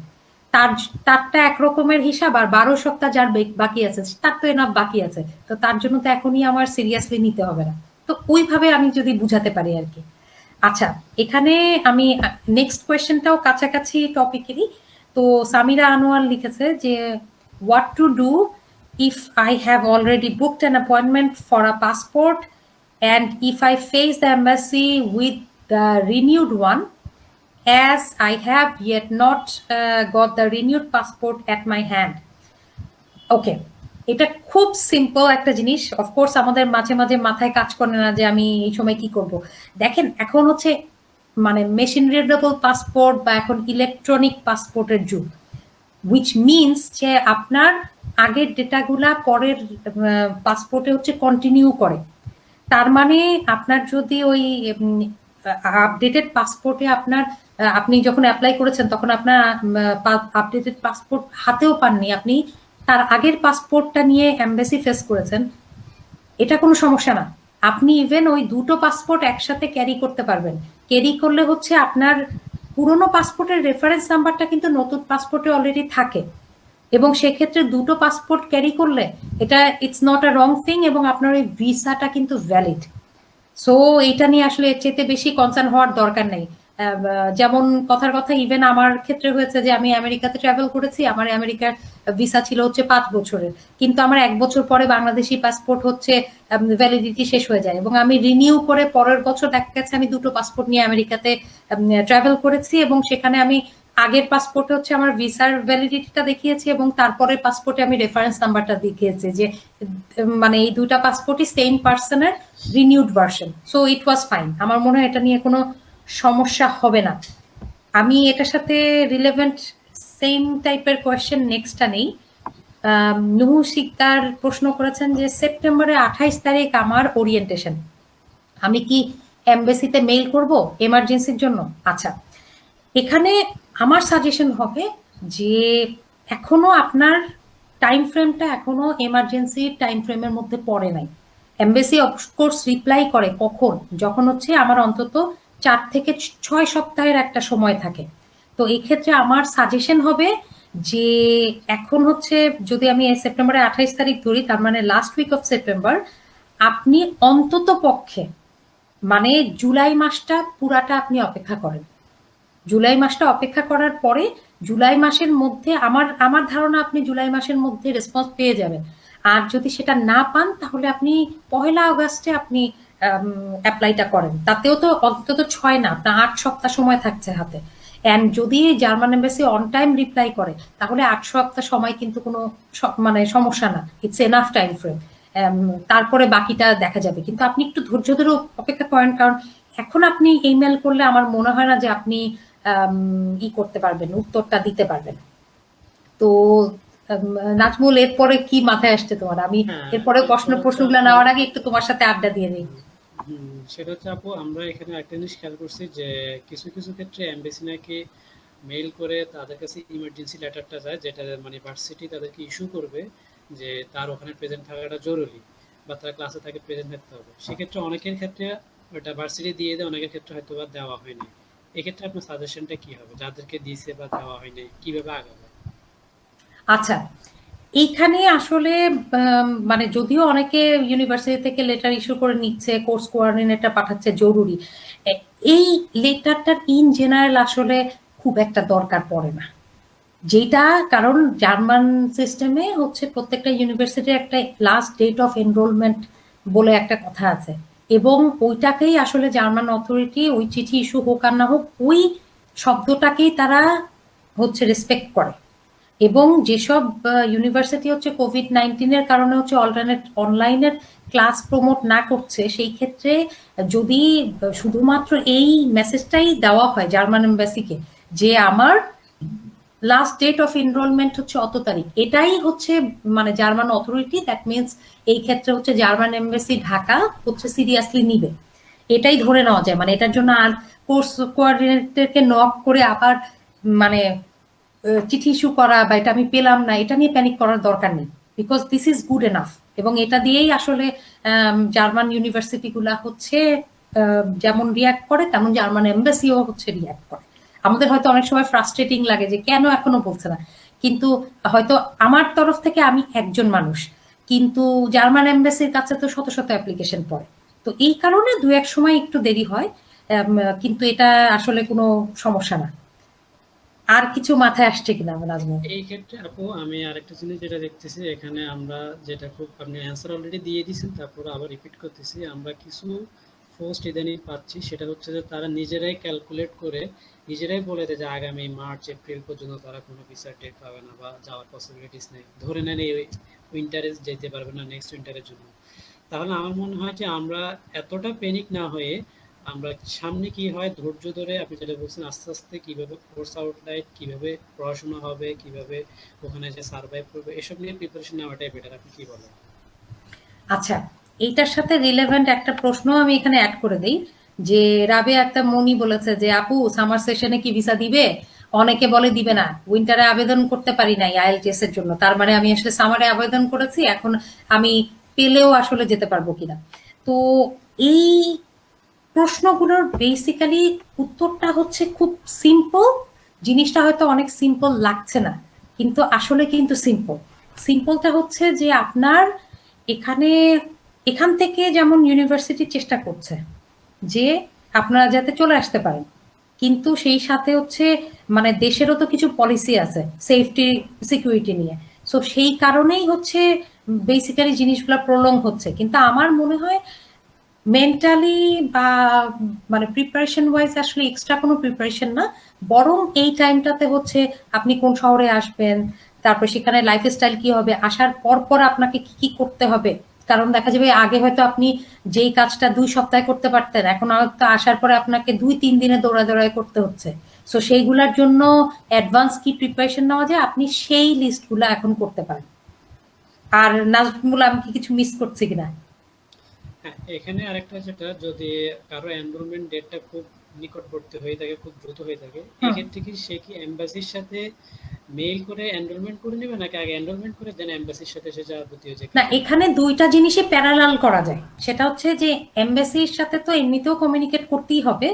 তার তারটা একরকমের হিসাব, আর 12 সপ্তাহ যার বাকি আছে তার তো এনাফ বাকি আছে, তো তার জন্য তো এখনই আমার সিরিয়াসলি নিতে হবে না। তো ওইভাবে আমি যদি বুঝাতে পারি আর কি। আচ্ছা, এখানে আমি নেক্সট কোয়েশ্চেনটাও কাছাকাছি টপিকেরই। তো সামিরা আনোয়ার লিখেছে যে what to do if I have already booked an appointment for a passport and if I face the embassy with the renewed one, as I have yet not got the renewed passport at my hand. ওকে, এটা খুব simple একটা জিনিস। Of course আমাদের মাঝে মাঝে মাথায় কাজ করে না যে আমি এই সময় কি করব। দেখেন, এখন হচ্ছে মানে মেশিন রিডেবল পাসপোর্ট বা এখন ইলেকট্রনিক পাসপোর্টের যুগ, উইচ মিনস যে আপনার আগের ডেটাগুলা পরের পাসপোর্টে হচ্ছে কন্টিনিউ করে। তার মানে আপনার যদি ওই আপডেটেড পাসপোর্টে আপনার আপনি যখন অ্যাপ্লাই করেছেন তখন আপনার আপডেটেড পাসপোর্ট হাতেও পাননি, আপনি তার আগের পাসপোর্টটা নিয়ে এমবাসি ফেস করেছেন, এটা কোনো সমস্যা না। আপনি ইভেন ওই দুটো পাসপোর্ট একসাথে ক্যারি করতে পারবেন। ক্যারি করলে হচ্ছে আপনার পুরোনো পাসপোর্টের রেফারেন্স নাম্বারটা কিন্তু নতুন পাসপোর্টে অলরেডি থাকে, এবং সেক্ষেত্রে দুটো পাসপোর্ট ক্যারি করলে এটা it's not a wrong thing, এবং আপনার ওই ভিসাটা কিন্তু ভ্যালিড। সো এইটা নিয়ে আসলে এর চেয়ে বেশি কনসার্ন হওয়ার দরকার নেই। যেমন কথার কথা ইভেন আমার ক্ষেত্রে হয়েছে যে আমি আমেরিকাতে ট্রাভেল করেছি, আমার আমেরিকার ভিসা ছিল হচ্ছে 5 বছরের, কিন্তু আমার 1 বছর পরে বাংলাদেশি পাসপোর্ট হচ্ছে ভ্যালিডিটি শেষ হয়ে যায় এবং আমি রিনিউ করে পরের বছর দেখা গেছে আমি 2টো পাসপোর্ট নিয়ে আমেরিকাতে ট্রাভেল করেছি এবং সেখানে আমি আগের পাসপোর্টে হচ্ছে আমার ভিসার ভ্যালিডিটিটা দেখিয়েছি এবং তারপরে পাসপোর্টে আমি রেফারেন্স নাম্বারটা দেখিয়েছি যে মানে এই 2টা পাসপোর্টই সেম পার্সনের renewed version. So it was fine, আমার মনে হয় এটা নিয়ে কোনো সমস্যা হবে না। আমি এটার সাথে রিলেভেন্ট সেম টাইপের কোয়েশ্চেন নেক্সটটা নেই। নুহু সিকদার প্রশ্ন করেছেন যে সেপ্টেম্বরের 28 তারিখ আমার ওরিয়েন্টেশন, আমি কি এমবেসিতে মেইল করব এমার্জেন্সির জন্য? আচ্ছা, এখানে আমার সাজেশন হবে যে এখনো আপনার টাইম ফ্রেমটা এখনো এমার্জেন্সি টাইম ফ্রেমের মধ্যে পড়ে নাই। এমবেসি অফকোর্স রিপ্লাই করে কখন, যখন হচ্ছে আমার অন্তত 4 থেকে 6 সপ্তাহের একটা সময় থাকে। তো এই ক্ষেত্রে আমার সাজেশন হবে যে এখন হচ্ছে যদি আমি সেপ্টেম্বরের 28 তারিখ ধরি, তার মানে লাস্ট উইক অফ সেপ্টেম্বর, আপনি অন্তত পক্ষে মানে জুলাই মাসটা পুরাটা আপনি অপেক্ষা করেন। জুলাই মাসটা অপেক্ষা করার পরে জুলাই মাসের মধ্যে আমার আমার ধারণা আপনি জুলাই মাসের মধ্যে রেসপন্স পেয়ে যাবেন। আর যদি সেটা না পান তাহলে আপনি 1 আগস্টে আপনি অ্যাপ্লাইটা করেন, তাতেও তো অন্তত 6 না, আপনার 8 সপ্তাহ সময় থাকছে হাতে। অ্যান্ড যদি German embassy on time reply করে তাহলে 8 সপ্তাহ সময় কিন্তু কোনো মানে সমস্যা না, ইটস এনাফ টাইম ফ্রেম। তারপরে বাকিটা দেখা যাবে, কিন্তু আপনি একটু ধৈর্য ধরে অপেক্ষা করেন, কারণ এখন আপনি ইমেল করলে আমার মনে হয় না যে আপনি ই করতে পারবেন, উত্তরটা দিতে পারবেন। তো নাজমুল, এরপরে কি মাথায় আসছে তোমার? আমি হ্যাঁ, এরপরে এরপর হচ্ছে প্রশ্নগুলো আপু, নেওয়ার আগে একটু তোমার সাথে আড্ডা দিয়ে নিই। সেটা হচ্ছে আপু, আমরা এখানে একটা জিনিস খেয়াল করছি যে কিছু কিছু ক্ষেত্রে এমবেসি নাকি মেইল করে তাদের কাছে ইমার্জেন্সি লেটারটা যায়, যেটা মানে ভার্সিটি তাদেরকে ইস্যু করবে যে তার ওখানে প্রেজেন্ট থাকাটা জরুরি বা তার ক্লাসে তাকে প্রেজেন্ট থাকতে হবে। সেক্ষেত্রে অনেকের ক্ষেত্রে ওটা ভার্সিটি দিয়ে দেয়, অনেকের ক্ষেত্রে হয়তো বা দেওয়া হয়নি। এক্ষেত্রে আপনার সাজেশনটা কি হবে, যাদেরকে দিয়েছে বা দেওয়া হয়নি কিভাবে আগাবে? আচ্ছা, এইখানে আসলে মানে যদিও অনেকে ইউনিভার্সিটি থেকে লেটার ইস্যু করে নিচ্ছে, কোর্স কোঅর্ডিনেটর পাঠাচ্ছে জরুরি, এই লেটারটার ইন জেনারেল আসলে খুব একটা দরকার পড়ে না। যেটা কারণ জার্মান সিস্টেমে হচ্ছে প্রত্যেকটা ইউনিভার্সিটির একটা লাস্ট ডেট অফ এনরোলমেন্ট বলে একটা কথা আছে এবং ওইটাকেই আসলে জার্মান অথরিটি ওই চিঠি ইস্যু হোক আর না হোক ওই শব্দটাকেই তারা হচ্ছে রেসপেক্ট করে। এবং যেসব ইউনিভার্সিটি হচ্ছে কোভিড-19 এর কারণে হচ্ছে অল্টারনেট অনলাইনের ক্লাস প্রমোট না করছে, সেই ক্ষেত্রে যদি শুধুমাত্র এই মেসেজটাই দেওয়া হয় জার্মান এম্বাসিকে যে আমার লাস্ট ডেট অফ এনরোলমেন্ট হচ্ছে অত তারিখ, এটাই হচ্ছে মানে জার্মান অথরিটি, দ্যাট মিনস এই ক্ষেত্রে হচ্ছে জার্মান এম্বাসি ঢাকা হচ্ছে সিরিয়াসলি নিবে, এটাই ধরে নেওয়া যায়। মানে এটার জন্য আর কোর্স কোঅর্ডিনেটরকে নক করে আবার মানে চিঠি ইস্যু করা বা এটা আমি পেলাম না এটা নিয়ে প্যানিক করার দরকার নেই, because this is good enough. এবং এটা দিয়েই আসলে জার্মান ইউনিভার্সিটি গুলা হচ্ছে যেমন রিয়াক্ট করে তেমন জার্মান এম্বাসিও হচ্ছে রিয়াক্ট করে। আমাদের হয়তো অনেক সময় ফ্রাস্ট্রেটিং লাগে যে কেন এখনো বলছে না, কিন্তু হয়তো আমার তরফ থেকে আমি একজন মানুষ, কিন্তু জার্মান এম্বাসির কাছে তো শত শত অ্যাপ্লিকেশন পড়ে, তো এই কারণে 2-1 সময় একটু দেরি হয়, কিন্তু এটা আসলে কোনো সমস্যা না। আর কিছু মাথায় আসছে কিনা নাজমুল? এই ক্ষেত্রে আপু আমি আরেকটা জিনিস যেটা দেখতেছি এখানে, আমরা যেটা খুব, আপনি অ্যান্সার অলরেডি দিয়ে দিয়েছেন, তারপর আবার রিপিট করতেছি, আমরা কিছু পোস্ট ইদানিং পাচ্ছি, সেটা হচ্ছে যে তারা নিজেরাই ক্যালকুলেট করে নিজেরাই বলে দেয় যে আগামী মার্চ এপ্রিল পর্যন্ত তারা কোনো ভিসার ডেট পাবে না বা যাওয়ার পসিবিলিটিস নেই, ধরে নেন এই উইন্টারে যেতে পারবে না নেক্সট উইন্টারের জন্য। তাহলে আমার মনে হয় যে আমরা এতটা প্যানিক না হয়ে আমরা সামনে কি হয় ধৈর্য ধরে, আপনি যেটা বলছেন আস্তে আস্তে কিভাবে কোর্স আউটলাইন, কিভাবে পড়াশোনা হবে, কিভাবে ওখানে যে সার্ভাইভ করবে, এসব নিয়ে প্রিপারেশন নেওয়াটাই বেটার। আপনি কি বলেন? আচ্ছা, এইটার সাথে রিলেভেন্ট একটা প্রশ্ন আমি এখানে অ্যাড করে দিই যে রাবেয়া একটা মনি বলেছে যে আপু সামার সেশনে কি ভিসা দিবে? অনেকে বলে দিবে না, উইন্টারে আবেদন করতে পারি নাই আইএলটিএস এর জন্য, তার মানে আমি আসলে সামারে আবেদন করেছি, এখন আমি পেলেও আসলে যেতে পারবো কিনা। তো এই প্রশ্নগুলোর বেসিক্যালি উত্তরটা হচ্ছে খুব সিম্পল। জিনিসটা হয়তো অনেক সিম্পল লাগছে না, কিন্তু আসলে কিন্তু সিম্পল। সিম্পলটা হচ্ছে যে আপনার এখানে এখান থেকে যেমন ইউনিভার্সিটি চেষ্টা করছে যে আপনারা যাতে চলে আসতে পারেন, কিন্তু সেই সাথে হচ্ছে মানে দেশেরও তো কিছু পলিসি আছে সেফটি সিকিউরিটি নিয়ে। সো সেই কারণেই হচ্ছে বেসিক্যালি জিনিসগুলো প্রলং হচ্ছে। কিন্তু আমার মনে হয় মেন্টালি বা মানে প্রিপারেশন ওয়াইজ আসলে এক্সট্রা কোনো প্রিপারেশন না, বরং এই টাইমটাতে হচ্ছে আপনি কোন শহরে আসবেন, তারপর সেখানে লাইফস্টাইল কি হবে, আসার পর পর আপনাকে কি কি করতে হবে। কারণ দেখা যাবে আগে হয়তো আপনি যেই কাজটা 2 সপ্তাহে করতে পারতেন, এখন হয়তো আসার পরে আপনাকে 2-3 দিনে দৌড়ায় করতে হচ্ছে। সো সেইগুলোর জন্য অ্যাডভান্স কি প্রিপারেশন নেওয়া যায়, আপনি সেই লিস্টগুলো এখন করতে পারেন। আর নাজমুল, আমি কি কিছু মিস করছি কিনা? হ্যাঁ, এখানে আরেকটা যেটা, যদি কারো এনরোলমেন্ট ডেটটা খুব নিকটবর্তী হয়ে থাকে, খুব দ্রুত হয়ে থাকে, হুম। এক্ষেত্রে কি সে কি এম্বাসির সাথে মেইল করে এনরোলমেন্ট করে নেবে, নাকি আগে এনরোলমেন্ট করে দেন এম্বাসির সাথে সে যাবতীয় যে না, কাজগুলো এখানে করবে? দুইটা জিনিসই প্যারালাল করা যায়। সেটা হচ্ছে যে এমবাসির সাথে তো এমনিতেও কমিউনিকেট করতেই হবে,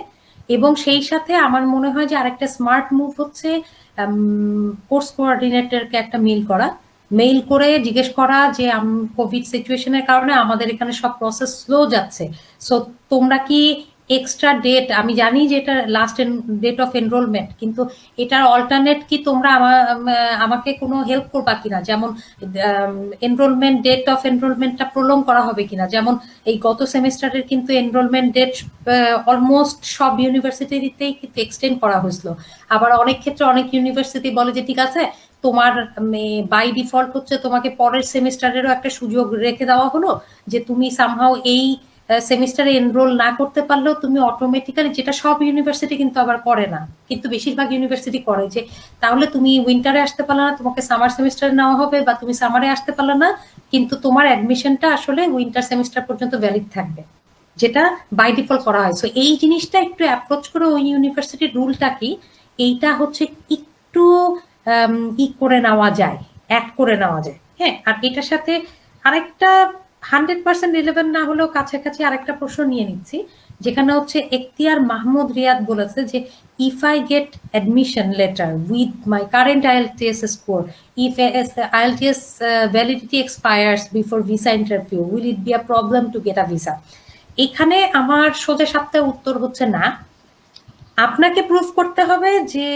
এবং সেই সাথে আমার মনে হয় যে আরেকটা স্মার্ট মুভ হচ্ছে কোর্স কোঅর্ডিনেটরকে একটা মেইল করে জিজ্ঞেস করা যে কোভিড সিচুয়েশনের কারণে আমাদের এখানে সব প্রসেস স্লো যাচ্ছে। সো তোমরা কি এক্সট্রা ডেট, আমি জানি যে এটা লাস্ট ডেট অফ এনরোলমেন্ট, কিন্তু এটার অল্টারনেট কি তোমরা আমাকে কোনো হেল্প করবা কিনা, যেমন এনরোলমেন্ট ডেট অফ এনরোলমেন্টটা প্রলং করা হবে কিনা। যেমন এই গত সেমিস্টারের কিন্তু এনরোলমেন্ট ডেট অলমোস্ট সব ইউনিভার্সিটিতেই কিন্তু এক্সটেন্ড করা হয়েছিল। আবার অনেক ক্ষেত্রে অনেক ইউনিভার্সিটি বলে যে ঠিক আছে, তোমার বাই ডিফল্ট হচ্ছে তোমাকে পরের সেমিস্টারেরও একটা সুযোগ রেখে দেওয়া হলো, যে তুমি সামহাও এই সেমিস্টারে এনরোল না করতে পারলেও তুমি অটোমেটিক্যালি, যেটা সব ইউনিভার্সিটি কিন্তু আবার করে না, কিন্তু বেশিরভাগ ইউনিভার্সিটি করে, যে তাহলে তুমি উইন্টারে আসতে পারলে না, তোমাকে সামার সেমিস্টারে নেওয়া হবে, বা তুমি সামারে আসতে পারলে না, কিন্তু তোমার অ্যাডমিশনটা আসলে উইন্টার সেমিস্টার পর্যন্ত ভ্যালিড থাকবে, যেটা বাই ডিফল্ট করা হয়। সো এই জিনিসটা একটু অ্যাপ্রোচ করে ওই ইউনিভার্সিটির রুলটা কি, এইটা হচ্ছে একটু ই করে নেওয়া যায়, অ্যাড করে নেওয়া যায়। হ্যাঁ, আর এটার সাথে আরেকটা 100% রিলেভেন্ট না হলেও কাছাকাছি আরেকটা প্রশ্ন নিয়ে নিচ্ছি, যেখানে হচ্ছে এখতিয়ার মাহমুদ রিয়াদ বলেছে যে if I get admission letter with my current IELTS score, if IELTS validity expires before visa interview, will it be a problem to get a visa? এখানে আমার সোজা সাপটা উত্তর হচ্ছে না। আপনাকে প্রুফ করতে হবে যে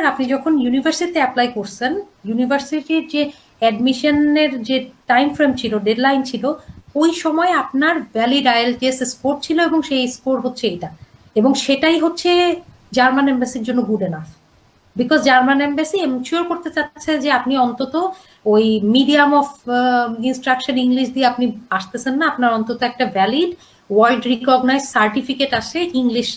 আপনি যখন ইউনিভার্সিটিতে অ্যাপ্লাই করছেন, ইউনিভার্সিটির যে অ্যাডমিশনের যে টাইম ফ্রেম ছিল, ডেডলাইন ছিল, ওই সময় আপনার ভ্যালিড আইএলটিএস স্কোর ছিল, এবং সেই স্কোর হচ্ছে এটা, এবং সেটাই হচ্ছে জার্মান এম্বাসির জন্য good enough. Because German embassy ensure করতে চাচ্ছে যে আপনি অন্তত ওই মিডিয়াম অফ ইনস্ট্রাকশন ইংলিশ দিয়ে আপনি আসতেছেন না, আপনার অন্তত একটা ভ্যালিড ওয়ার্ল্ড রিকগনাইজ সার্টিফিকেট আসে ইংলিশ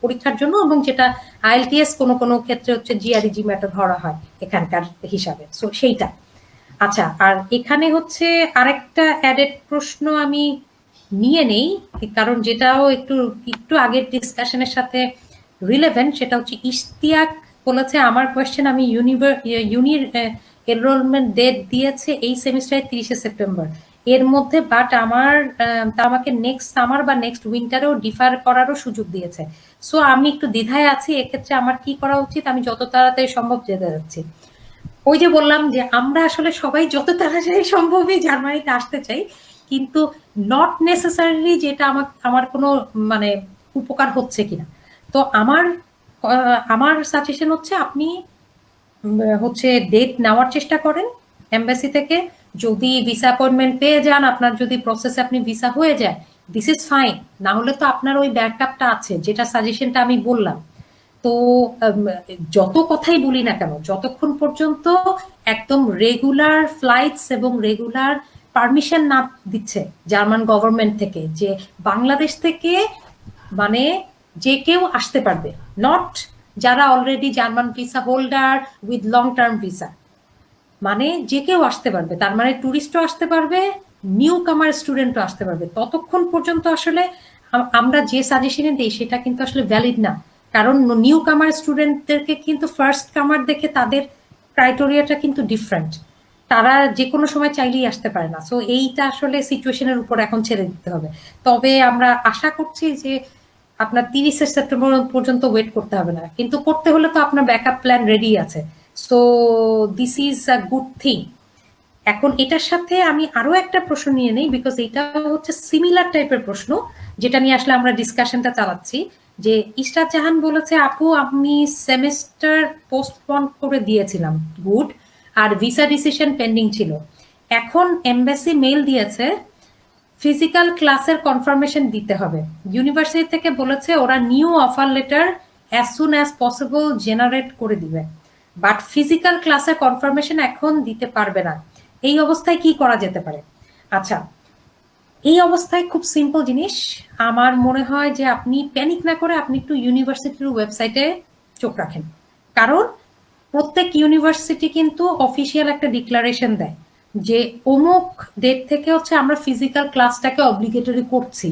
পরীক্ষার জন্য, এবং যেটা আইএলটিএস কোনো কোনো ক্ষেত্রে হচ্ছে জিআরইজি ম্যাটার ধরা হয় এখানকার হিসাবে। সো সেইটা। আচ্ছা, আর এখানে হচ্ছে আরেকটা অ্যাডেড প্রশ্ন আমি নিয়ে নেই, কারণ যেটাও একটু একটু আগের ডিসকাশনের সাথে রিলেভেন্ট। সেটা হচ্ছে ইশতিয়াক বলেছে আমার কোয়েশ্চেন, আমি ইউনির এনরোলমেন্ট ডেট দিয়েছে এই সেমিস্টারে 30শে সেপ্টেম্বর এর মধ্যে, বাট তা আমাকে নেক্সট সামার বা নেক্সট উইন্টারেও ডিফার করারও সুযোগ দিয়েছে। সো আমি একটু দ্বিধায় আছি, এক্ষেত্রে আমার কি করা উচিত, আমি যত তাড়াতাড়ি সম্ভব যেতে যাচ্ছি। ওই যে বললাম যে আমরা আসলে সবাই যত তাড়াতাড়ি সম্ভবই জার্মানিতে আসতে চাই, কিন্তু নট নেসেসারিলি যেটা আমার কোনো মানে উপকার হচ্ছে কিনা। তো আমার সাজেশন হচ্ছে আপনি হচ্ছে ডেট নেওয়ার চেষ্টা করেন এম্বাসি থেকে। যদি ভিসা অ্যাপয়েন্টমেন্ট পেয়ে যান, আপনার যদি প্রসেসে আপনি ভিসা হয়ে যায়, দিস ইজ ফাইন। না হলে তো আপনার ওই ব্যাকআপটা আছে, যেটা সাজেশনটা আমি বললাম। তো আম, যত কথাই বলি না কেন, যতক্ষণ পর্যন্ত একদম রেগুলার ফ্লাইটস এবং রেগুলার পারমিশন না দিচ্ছে জার্মান গভর্নমেন্ট থেকে, যে বাংলাদেশ থেকে মানে যে কেউ আসতে পারবে, নট যারা already German visa holder with long term visa, মানে যে কেউ আসতে পারবে, তার মানে ট্যুরিস্টও আসতে পারবে, নিউ কামার স্টুডেন্টও আসতে পারবে, ততক্ষণ পর্যন্ত আসলে আমরা যে সাজেশনে দিই সেটা কিন্তু আসলে ভ্যালিড না। কারণ নিউ কামার স্টুডেন্টদেরকে কিন্তু ফার্স্ট কামার দেখে তাদের ক্রাইটেরিয়াটা কিন্তু ডিফারেন্ট, তারা যে কোনো সময় চাইলেই আসতে পারে না। সো এইটা আসলে সিচুয়েশনের উপর এখন ছেড়ে দিতে হবে। তবে আমরা আশা করছি যে আপনার 30শে সেপ্টেম্বর পর্যন্ত ওয়েট করতে হবে না, কিন্তু করতে হলে তো আপনার ব্যাকআপ প্ল্যান রেডি আছে। So this is a good thing. এখন এটার সাথে আমি আরো একটা প্রশ্ন নিয়ে নেই, বিকজ এটা হচ্ছে সিমিলার টাইপের প্রশ্ন, যেটা নিয়ে আসলে আমরা ডিসকাশনটা চালাচ্ছি। যে ইশরাত জাহান বলেছে, আপু আমি সেমিস্টার পোস্টপোন করে দিয়েছিলাম, গুড, আর ভিসা ডিসিশন পেন্ডিং ছিল। এখন এমবাসি মেইল দিয়েছে ফিজিক্যাল ক্লাসের কনফার্মেশন দিতে হবে। ইউনিভার্সিটি থেকে বলেছে ওরা new offer letter as soon as possible generate করে দিবে, বাট ফিজিক্যাল ক্লাসের কনফার্মেশন এখন দিতে পারবে না। এই অবস্থায় কি করা যেতে পারে? আচ্ছা, এই অবস্থায় খুব সিম্পল জিনিস, আমার মনে হয় যে আপনি প্যানিক না করে আপনি একটু ইউনিভার্সিটির ওয়েবসাইটে চোখ রাখেন। কারণ প্রত্যেক ইউনিভার্সিটি কিন্তু অফিসিয়াল একটা ডিক্লারেশন দেয় যে অমুক ডেট থেকে হচ্ছে আমরা ফিজিক্যাল ক্লাসটাকে অব্লিগেটরি করছি।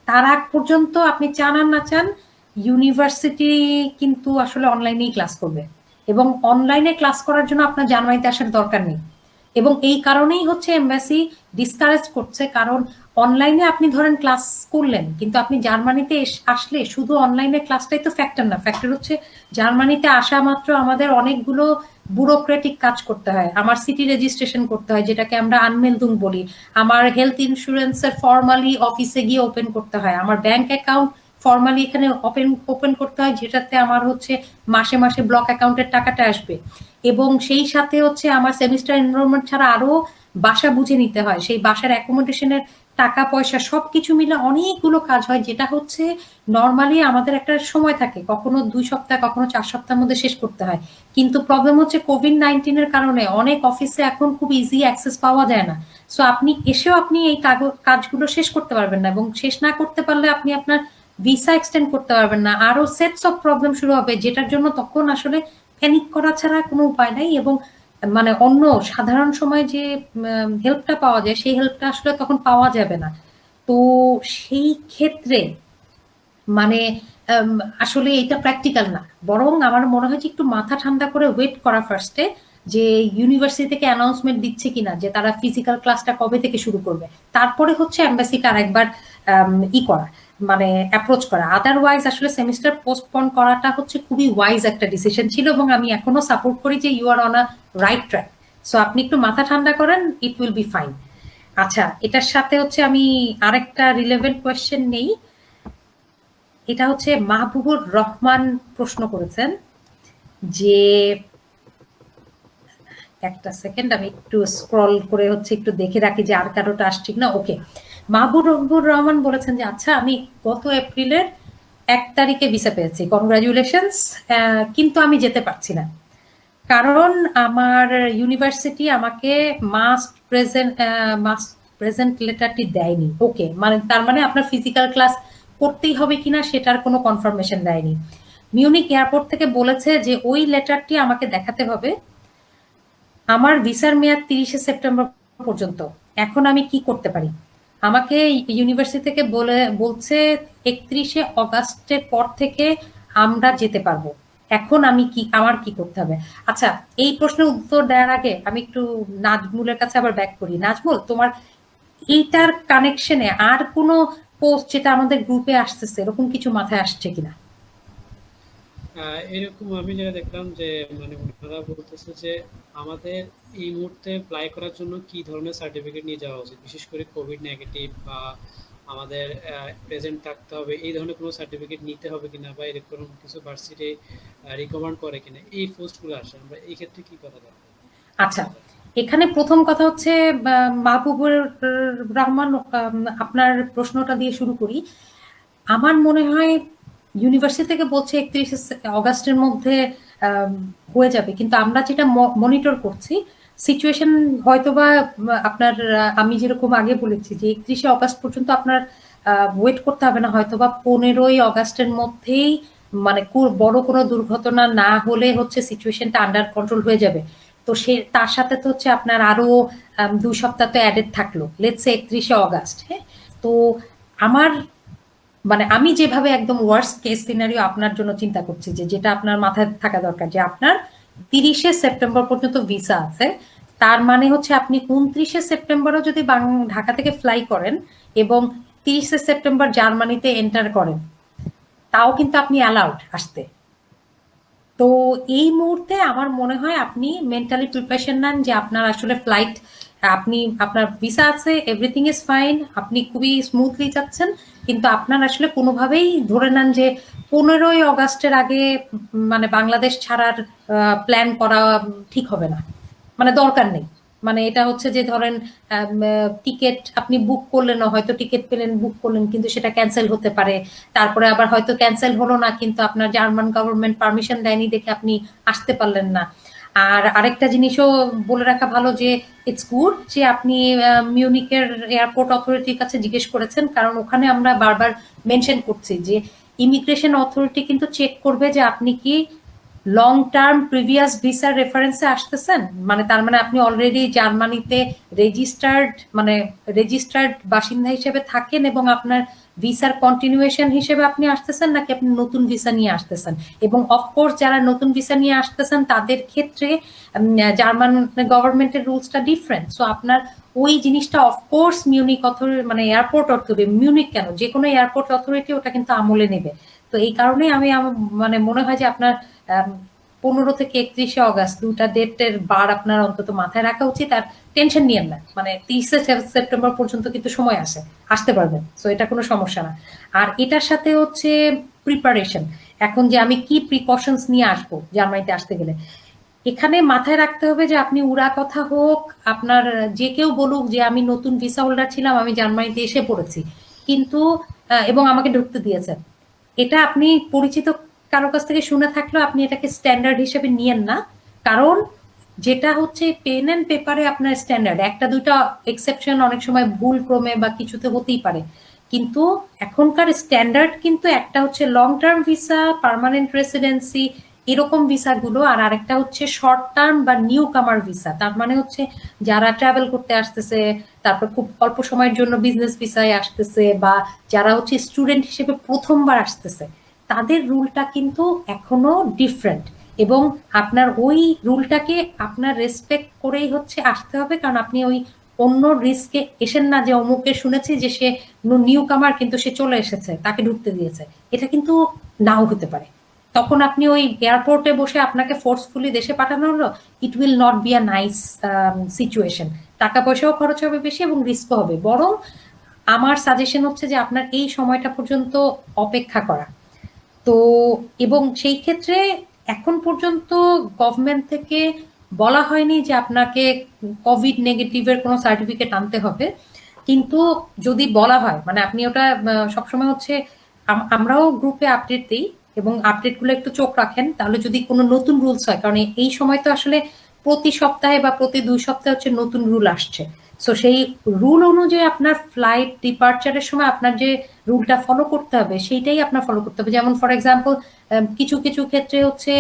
তার আগ পর্যন্ত আপনি চান আর না চান ইউনিভার্সিটি কিন্তু আসলে অনলাইনেই ক্লাস করবে, এবং অনলাইনে ক্লাস করার জন্য আপনার জার্মানিতে আসার দরকার নেই। এবং এই কারণেই হচ্ছে এমবাসি ডিসকারেজ করছে, কারণ অনলাইনে আপনি ধরেন ক্লাস করলেন, কিন্তু আপনি জার্মানিতে আসলে শুধু অনলাইনে ক্লাসটাই তো ফ্যাক্টর না। ফ্যাক্টর হচ্ছে জার্মানিতে আসা মাত্র আমাদের অনেকগুলো ব্যুরোক্রেটিক কাজ করতে হয়। আমার সিটি রেজিস্ট্রেশন করতে হয়, যেটাকে আমরা আনমেলদুং বলি। আমার হেলথ ইন্স্যুরেন্সের ফর্মালি অফিসে গিয়ে ওপেন করতে হয়। আমার ব্যাংক অ্যাকাউন্ট ফর্মালি এখানে ওপেন করতে হয়, যেটাতে আমার হচ্ছে মাসে মাসে ব্লক অ্যাকাউন্টের টাকাটা আসবে। এবং সেই সাথে হচ্ছে আমার সেমিস্টার এনরোলমেন্ট ছাড়া আরো বাসা বুঝে নিতে হয়, সেই বাসার অ্যাকোমোডেশনের টাকা পয়সা সবকিছু মিলে অনেকগুলো কাজ হয়, যেটা হচ্ছে নর্মালি আমাদের একটা সময় থাকে, কখনো 2 সপ্তাহ কখনো 4 সপ্তাহের মধ্যে শেষ করতে হয়। কিন্তু প্রবলেম হচ্ছে কোভিড-19 কারণে অনেক অফিসে এখন খুব ইজি অ্যাক্সেস পাওয়া যায় না। সো আপনি এসেও আপনি এই কাজগুলো শেষ করতে পারবেন না, এবং শেষ না করতে পারলে আপনি আপনার ভিসা এক্সটেন্ড করতে পারবেন না। আরো সেটস অফ প্রবলেম শুরু হবে, যেটার জন্য তখন আসলে প্যানিক করা ছাড়া কোনো উপায় নাই। এবং মানে অন্য সাধারণ সময় যে হেল্পটা পাওয়া যায় সেই হেল্পটা আসলে তখন পাওয়া যাবে না। তো সেই ক্ষেত্রে মানে আসলে এটা প্র্যাকটিক্যাল না, বরং আমার মনে হয় যে একটু মাথা ঠান্ডা করে ওয়েট করা ফার্স্টে, যে ইউনিভার্সিটি থেকে অ্যানাউন্সমেন্ট দিচ্ছে কিনা যে তারা ফিজিক্যাল ক্লাসটা কবে থেকে শুরু করবে, তারপরে হচ্ছে এম্বাসিকে আরেকবার করা, মানে অ্যাপ্রোচ করা। আদারওয়াইজ আসলে সেমিস্টার পোস্টপোন করাটা হচ্ছে খুবই ওয়াইজ একটা ডিসিশন ছিল, এবং আমি এখনো সাপোর্ট করি যে you are on a right track. So আপনি একটু মাথা ঠান্ডা করেন, ইট উইল বি ফাইন। আচ্ছা, এটার সাথে হচ্ছে আমি আরেকটা রিলেভেন্ট কোয়েশ্চেন নেই। এটা হচ্ছে মাহবুবুর রহমান প্রশ্ন করেছেন যে, একটা সেকেন্ড আমি একটু স্ক্রল করে হচ্ছে একটু দেখে রাখি যে আর কারোটা আসছে না। ওকে, মাহবুবুর রহমান বলেছেন যে আচ্ছা, আমি গত এপ্রিলের 1 তারিখে ভিসা পেয়েছি, কনগ্রাচুলেশনস, কিন্তু আমি যেতে পারছি না, কারণ আমার ইউনিভার্সিটি আমাকে মাস্ট প্রেজেন্ট লেটারটি দেয়নি। ওকে, মানে তার মানে আপনার ফিজিক্যাল ক্লাস করতেই হবে কিনা সেটার কোনো কনফার্মেশন দেয়নি। মিউনিক এয়ারপোর্ট থেকে বলেছে যে ওই লেটারটি আমাকে দেখাতে হবে। আমার ভিসার মেয়াদ 30শে সেপ্টেম্বর পর্যন্ত। এখন আমি কি করতে পারি? আমাকে ইউনিভার্সিটি থেকে বলছে 31শে অগাস্টের পর থেকে আমরা যেতে পারবো। এখন আমার কি করতে হবে? আচ্ছা, এই প্রশ্নের উত্তর দেওয়ার আগে আমি একটু নাজমুলের কাছে আবার ব্যাক করি। নাজমুল, তোমার এইটার কানেকশনে আর কোনো পোস্ট যেটা আমাদের গ্রুপে আসতেছে এরকম কিছু মাথায় আসছে কিনা? এরকম আমি যেটা দেখলাম যে মানে ওনারা বলতেছে যে আমাদের এই মুহূর্তে অ্যাপ্লাই করার জন্য কি ধরনের সার্টিফিকেট নিয়ে যাওয়া উচিত, বিশেষ করে কোভিড নেগেটিভ বা আমাদের প্রেজেন্ট থাকতে হবে, এই ধরনের কোনো সার্টিফিকেট নিতে হবে কিনা, বা এরকম কিছু ভার্সিটি রিকমেন্ড করে কিনা, এই পোস্টগুলো আসে। আমরা এই ক্ষেত্রে কি করা যায়? আচ্ছা, এখানে প্রথম কথা হচ্ছে মাহবুবুর রহমান, আপনার প্রশ্নটা দিয়ে শুরু করি। আমার মনে হয় ইউনিভার্সিটি থেকে বলছে 31শে অগাস্টের মধ্যে আম, হয়ে যাবে, কিন্তু আমরা যেটা মনিটর করছি সিচুয়েশন হয়তোবা আপনার আমি যেরকম আগে বলেছি যে 31শে অগাস্ট পর্যন্ত আপনার ওয়েট করতে হবে না, হয়তোবা 15ই অগাস্টের মধ্যেই মানে বড় কোনো দুর্ঘটনা না হলে হচ্ছে সিচুয়েশনটা আন্ডার কন্ট্রোল হয়ে যাবে। তো সে তার সাথে তো হচ্ছে আপনার আরো 2 সপ্তাহ তো অ্যাডেড থাকলো, লেটস সে 31শে অগাস্ট। হ্যাঁ, তো আমার মানে আমি যেভাবে একদম ওয়ার্স্ট কেস সিনারিও আপনার জন্য চিন্তা করছি, যে যেটা আপনার মাথায় থাকা দরকার, যে আপনার 30শে সেপ্টেম্বর পর্যন্ত ভিসা আছে। তার মানে হচ্ছে আপনি 29শে সেপ্টেম্বরও যদি ঢাকা থেকে ফ্লাই করেন এবং 30শে সেপ্টেম্বর জার্মানিতে এন্টার করেন, তাও কিন্তু আপনি অ্যালাউড আসতে। তো এই মুহূর্তে আমার মনে হয় আপনি মেন্টালি প্রিপারেশন নেন যে আপনার আসলে ফ্লাইট, আপনি আপনার ভিসা আছে, এভরিথিং ইজ ফাইন, আপনি খুবই স্মুথলি যাচ্ছেন, কিন্তু আপনার আসলে কোনোভাবেই ধরে নেন যে 15ই অগাস্টের আগে মানে বাংলাদেশ ছাড়ার প্ল্যান করা ঠিক হবে না। মানে দরকার নেই। মানে এটা হচ্ছে যে ধরেন টিকেট আপনি বুক করলেন, হয়তো টিকেট পেলেন, বুক করলেন, কিন্তু সেটা ক্যান্সেল হতে পারে। তারপরে আবার হয়তো ক্যান্সেল হলো না, কিন্তু আপনার জার্মান গভর্নমেন্ট পারমিশন দেয়নি দেখে আপনি আসতে পারলেন না। আর আরেকটা জিনিসও বলে রাখা ভালো যে ইটস গুড যে আপনি মিউনিকের এয়ারপোর্ট অথরিটির কাছে জিজ্ঞেস করেছেন, কারণ ওখানে আমরা বারবার মেনশন করছি যে ইমিগ্রেশন অথরিটি কিন্তু চেক করবে যে আপনি কি লং টার্ম প্রিভিয়াস ভিসার রেফারেন্সে আসতেছেন, মানে তার মানে আপনি অলরেডি জার্মানিতে রেজিস্টার্ড, মানে রেজিস্টার্ড বাসিন্দা হিসেবে থাকেন এবং আপনার ভিসার কন্টিনিউয়েশন হিসেবে আপনি আসতেছেন, নাকি আপনি নতুন ভিসা নিয়ে আসতেছেন। এবং অফকোর্স যারা নতুন ভিসা নিয়ে আসতেছেন তাদের ক্ষেত্রে জার্মান গভর্নমেন্টের রুলসটা ডিফারেন্ট। সো আপনার ওই জিনিসটা অফকোর্স মিউনিক অথরিটি, মানে এয়ারপোর্ট অথরিটি, মিউনিক কেন, যে কোনো এয়ারপোর্ট অথরিটি ওটা কিন্তু আমলে নেবে। তো এই কারণে আমি মানে মনে হয় যে আপনার 15 থেকে 31শে অগাস্ট দুটা ডেটের বার আপনার অন্তত মাথায় রাখা উচিত। আর টেনশন নিয়েন না, মানে 30শে সেপ্টেম্বর পর্যন্ত কিন্তু সময় আছে, আসতে পারবেন। সো এটা কোনো সমস্যা না। আর এটার সাথে হচ্ছে প্রিপারেশন, এখন যে আমি কি প্রিকশনস নিয়ে আসবো জার্মানিতে আসতে গেলে, এখানে মাথায় রাখতে হবে যে আপনি উড়া কথা হোক, আপনার যে কেউ বলুক যে আমি নতুন ভিসা হোল্ডার ছিলাম, আমি জার্মানিতে এসে পড়েছি, কিন্তু এবং আমাকে ঢুকতে দিয়েছে, এটা আপনি পরিচিত কারো কাছ থেকে শুনে থাকলেও আপনি এটাকে স্ট্যান্ডার্ড হিসেবে নিয়েন না। কারণ যেটা হচ্ছে পেন অ্যান্ড পেপারে আপনার স্ট্যান্ডার্ড, একটা দুইটা এক্সেপশন অনেক সময় ভুল ক্রমে বা কিছুতে হতেই পারে, কিন্তু এখনকার স্ট্যান্ডার্ড কিন্তু একটা হচ্ছে long term visa, permanent residency, এরকম ভিসাগুলো, আর আরেকটা হচ্ছে শর্ট টার্ম বা নিউ কামার ভিসা। তার মানে হচ্ছে যারা ট্রাভেল করতে আসতেছে, তারপর খুব অল্প সময়ের জন্য বিজনেস ভিসায় আসতেছে, বা যারা হচ্ছে স্টুডেন্ট হিসেবে প্রথমবার আসতেছে, তাদের রুলটা কিন্তু এখনো ডিফারেন্ট। এবং আপনার ওই রুলটাকে আপনার রেসপেক্ট করেই হচ্ছে আসতে হবে, কারণ আপনি ওই অন্য রিস্কে এসেন না যে অমুকে শুনেছি যে সে নিউ কামার কিন্তু সে চলে এসেছে, তাকে ঢুকতে দিয়েছে, এটা কিন্তু নাও হতে পারে। তখন আপনি ওই এয়ারপোর্টে বসে আপনাকে ফোর্সফুলি দেশে পাঠানো হলো, it will not be a nice situation. টাকা পয়সাও খরচ হবে বেশি এবং রিস্কও হবে। বরং আমার সাজেশন হচ্ছে যে আপনার এই সময়টা পর্যন্ত অপেক্ষা করা। তো এবং সেই ক্ষেত্রে এখন পর্যন্ত গভর্নমেন্ট থেকে বলা হয়নি যে আপনাকে কোভিড নেগেটিভের কোনো সার্টিফিকেট আনতে হবে, কিন্তু যদি বলা হয়, মানে আপনি ওটা সবসময় হচ্ছে আমরাও গ্রুপে আপডেট দিই, এবং আপডেটগুলো একটু চোখ রাখেন, তাহলে যদি কোনো নতুন রুলস হয়, কারণ এই সময় তো আসলে প্রতি সপ্তাহে বা প্রতি 2 সপ্তাহে হচ্ছে নতুন রুল আসছে। সো সেই রুল অনুযায়ী আপনার ফ্লাইট ডিপার্চারের সময় আপনার যে রুলটা ফলো করতে হবে সেইটাই আপনার ফলো করতে হবে। যেমন ফর এক্সাম্পল কিছু কিছু ক্ষেত্রে হচ্ছে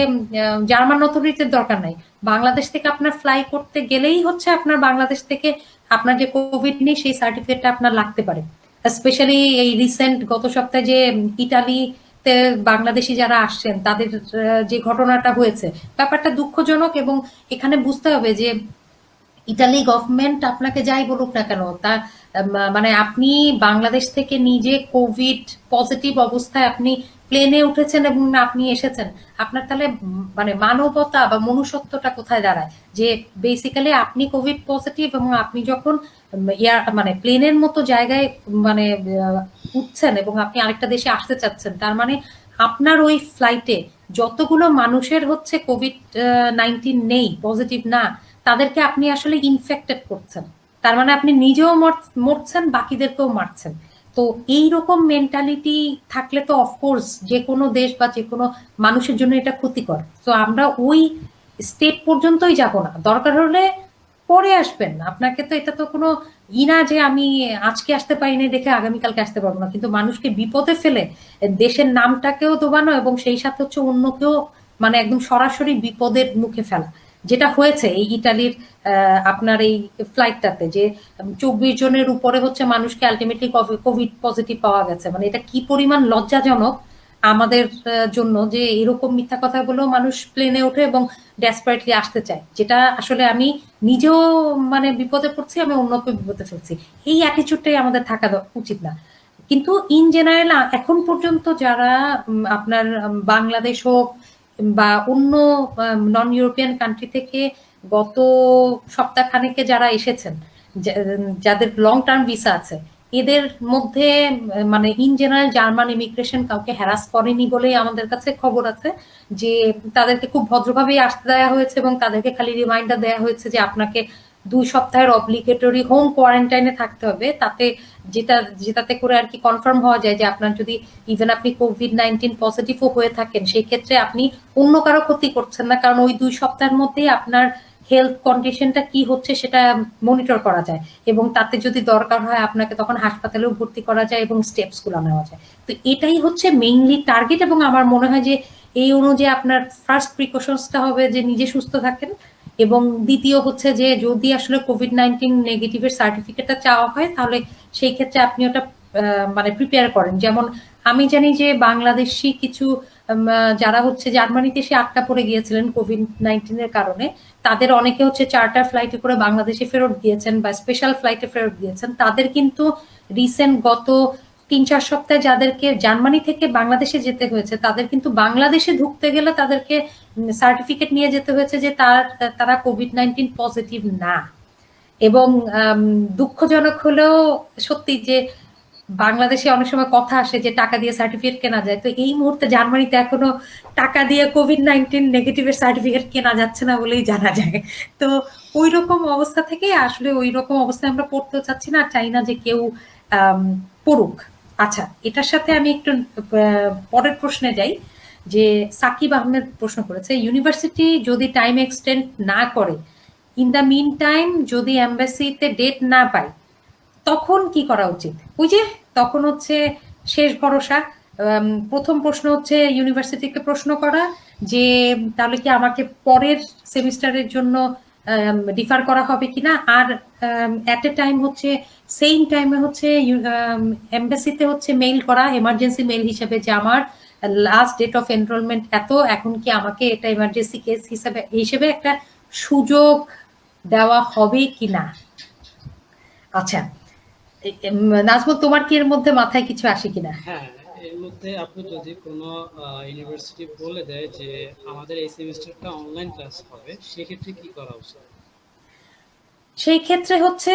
জার্মান অথরিটির দরকার নাই, বাংলাদেশ থেকে আপনার ফ্লাই করতে গেলেই হচ্ছে আপনার বাংলাদেশ থেকে আপনার যে কোভিড নেই সেই সার্টিফিকেটটা আপনার লাগতে পারে। স্পেশালি এই রিসেন্ট গত সপ্তাহে যে ইটালিতে বাংলাদেশি যারা আসছেন তাদের যে ঘটনাটা হয়েছে, ব্যাপারটা দুঃখজনক। এবং এখানে বুঝতে হবে যে ইতালি গভর্নমেন্ট আপনাকে যাই বলুক না কেন, তা মানে আপনি বাংলাদেশ থেকে নিজে কোভিড পজিটিভ অবস্থায় আপনি প্লেনে উঠেছেন এবং আপনি এসেছেন, আপনার তাহলে মানে মানবতা বা মনুষ্যত্বটা কোথায় দাঁড়ায়, যে বেসিক্যালি আপনি কোভিড পজিটিভ এবং আপনি যখন মানে প্লেনের মতো জায়গায় মানে উঠছেন এবং আপনি আরেকটা দেশে আসতে চাচ্ছেন, তার মানে আপনার ওই ফ্লাইটে যতগুলো মানুষের হচ্ছে কোভিড-19 নেই, পজিটিভ না, তাদেরকে আপনি আসলে ইনফেক্টেড করছেন। তার মানে আপনি নিজেও মরছেন, বাকিদেরকেও মারছেন। তো এইরকম মেন্টালিটি থাকলে তো অফকোর্স যে কোনো দেশ বা যে কোনো মানুষের জন্য এটা ক্ষতিকর। তো আমরা ওই স্টেপ পর্যন্তই যাব না, দরকার হলে পরে আসবেন। আপনাকে তো এটা তো কোনো না যে আমি আজকে আসতে পারিনি দেখে আগামীকালকে আসতে পারবো না, কিন্তু মানুষকে বিপদে ফেলে দেশের নামটাকেও দোবানো এবং সেই সাথে হচ্ছে অন্যকেও মানে একদম সরাসরি বিপদের মুখে ফেলা, যেটা হয়েছে এই ইটালির আপনার এই ফ্লাইটটাতে, যে 24 জনের উপরে হচ্ছে মানুষকে আলটিমেটলি কোভিড পজিটিভ পাওয়া গেছে। মানে এটা কি পরিমাণ লজ্জাজনক আমাদের জন্য, যে এরকম মিথ্যা কথা বলেও মানুষ প্লেনে ওঠে এবং ডেসপারেটলি আসতে চায়, যেটা আসলে আমি নিজেও মানে বিপদে পড়ছি, আমি অন্যকে বিপদে ফেলছি। এই অ্যাটিচিউডটাই আমাদের থাকা উচিত না। কিন্তু ইন জেনারেল এখন পর্যন্ত যারা আপনার বাংলাদেশ হোক বা অন্য নন ইউরোপিয়ান কান্ট্রি থেকে গত সপ্তাহখানেকে যারা এসেছেন, যাদের লং টার্ম ভিসা আছে, এদের মধ্যে মানে ইন জেনারেল জার্মান ইমিগ্রেশন কাউকে হ্যারাস করেনি বলেই আমাদের কাছে খবর আছে, যে তাদেরকে খুব ভদ্রভাবেই আসতে দেওয়া হয়েছে এবং তাদেরকে খালি রিমাইন্ডার দেওয়া হয়েছে যে আপনাকে 2 সপ্তাহের অব্লিগেটরি হোম কোয়ারেন্টাইনে থাকতে হবে, তাতে যেটাতে করে আর কি কনফার্ম হওয়া যায় যে আপনার যদি ইভেন আপনি কোভিড-19 পজিটিভও হয়ে থাকেন, সেই ক্ষেত্রে আপনি অন্য কারো ক্ষতি করছেন না, কারণ ওই 2 সপ্তাহের মধ্যেই আপনার হেলথ কন্ডিশনটা কি হচ্ছে সেটা মনিটর করা যায়, এবং তাতে যদি দরকার হয় আপনাকে তখন হাসপাতালেও ভর্তি করা যায় এবং স্টেপস গুলো নেওয়া যায়। তো এটাই হচ্ছে মেইনলি টার্গেট, এবং আমার মনে হয় যে এই অনুযায়ী আপনার ফার্স্ট প্রিকশনসটা হবে যে নিজে সুস্থ থাকেন, এবং দ্বিতীয় হচ্ছে যে যদি আসলে কোভিড-19 নেগেটিভের সার্টিফিকেটটা চাওয়া হয় তাহলে সেই ক্ষেত্রে আপনি ওটা মানে প্রিপেয়ার করেন। যেমন আমি জানি যে বাংলাদেশি কিছু যারা হচ্ছে জার্মানিতে এসে আটকা পড়ে গিয়েছিলেন কোভিড-19 এর কারণে, তাদের অনেকে হচ্ছে চার্টার ফ্লাইটে করে বাংলাদেশে ফেরত গিয়েছেন বা স্পেশাল ফ্লাইটে ফেরত গিয়েছেন। তাদের কিন্তু রিসেন্ট গত 3-4 সপ্তাহে যাদেরকে জার্মানি থেকে বাংলাদেশে যেতে হয়েছে, তাদের কিন্তু বাংলাদেশে ঢুকতে গেলে তাদেরকে সার্টিফিকেট নিয়ে যেতে হয়েছে যে তারা কোভিড-19 পজিটিভ না। এবং দুঃখজনক হলেও সত্যি যে বাংলাদেশে অনেক সময় কথা আসে যে টাকা দিয়ে সার্টিফিকেট কেনা যায়, তো এই মুহূর্তে জার্মানিতে এখনো টাকা দিয়ে কোভিড-19 নেগেটিভের সার্টিফিকেট কেনা যাচ্ছে না বলেই জানা যায়। তো ওই রকম অবস্থা থেকে আসলে ওই রকম অবস্থায় আমরা পড়তেও চাচ্ছি না, চাই না যে কেউ পড়ুক। আচ্ছা, এটার সাথে আমি একটু পরের প্রশ্নে যাই, যে সাকিব আহমেদ প্রশ্ন করেছে, ইউনিভার্সিটি যদি টাইম এক্সটেন্ড না করে, ইন দ্য মিন টাইম যদি এম্বাসিতে ডেট না পায়, তখন কি করা উচিত? ওই যে তখন হচ্ছে শেষ ভরসা। প্রথম প্রশ্ন হচ্ছে ইউনিভার্সিটিকে প্রশ্ন করা যে তাহলে কি আমাকে পরের সেমিস্টারের জন্য ডিফার করা হবে কিনা, আর অ্যাট এ টাইম হচ্ছে সেম টাইমে হচ্ছে এমবাসিতে হচ্ছে মেইল করা এমার্জেন্সি মেইল হিসেবে যে আমার লাস্ট ডেট অফ এনরোলমেন্ট এত, এখন কি আমাকে এটা এমার্জেন্সি কেস হিসেবে একটা সুযোগ দেওয়া হবে কিনা। আচ্ছা, নাজমুল, তোমার কি এর মধ্যে মাথায় কিছু আসে কিনা? হ্যাঁ, এর মধ্যে আপনি যদি কোনো ইউনিভার্সিটি বলে দেয় যে আমাদের এই সেমিস্টারটা অনলাইন ক্লাস হবে, সেক্ষেত্রে কি করা উচিত? সেই ক্ষেত্রে হচ্ছে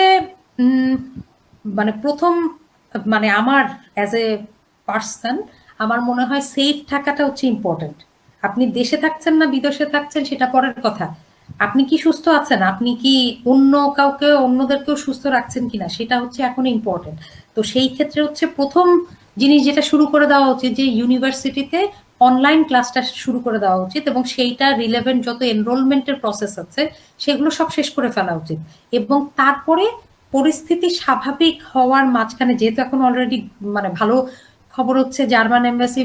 মানে প্রথম মানে আমার অ্যাজ এ পার্সন আমার মনে হয় সেফ থাকাটা হচ্ছে ইম্পর্টেন্ট। আপনি দেশে থাকছেন না বিদেশে থাকছেন সেটা পরের কথা, আপনি কি সুস্থ আছেন, আপনি কি অন্যদেরকেও সুস্থ রাখছেন কিনা সেটা হচ্ছে এখন ইম্পর্টেন্ট। তো সেই ক্ষেত্রে হচ্ছে প্রথম জিনিস যেটা শুরু করে দেওয়া উচিত যে ইউনিভার্সিটিতে অনলাইন ক্লাসটা শুরু করে দেওয়া উচিত, এবং সেইটা রিলেভেন্ট যত এনরোলমেন্টের প্রসেস আছে সেগুলো সব শেষ করে ফেলা উচিত। এবং তারপরে পরিস্থিতি স্বাভাবিক হওয়ার মাঝখানে, যেহেতু এখন অলরেডি মানে ভালো খবর হচ্ছে জার্মান এম্বাসি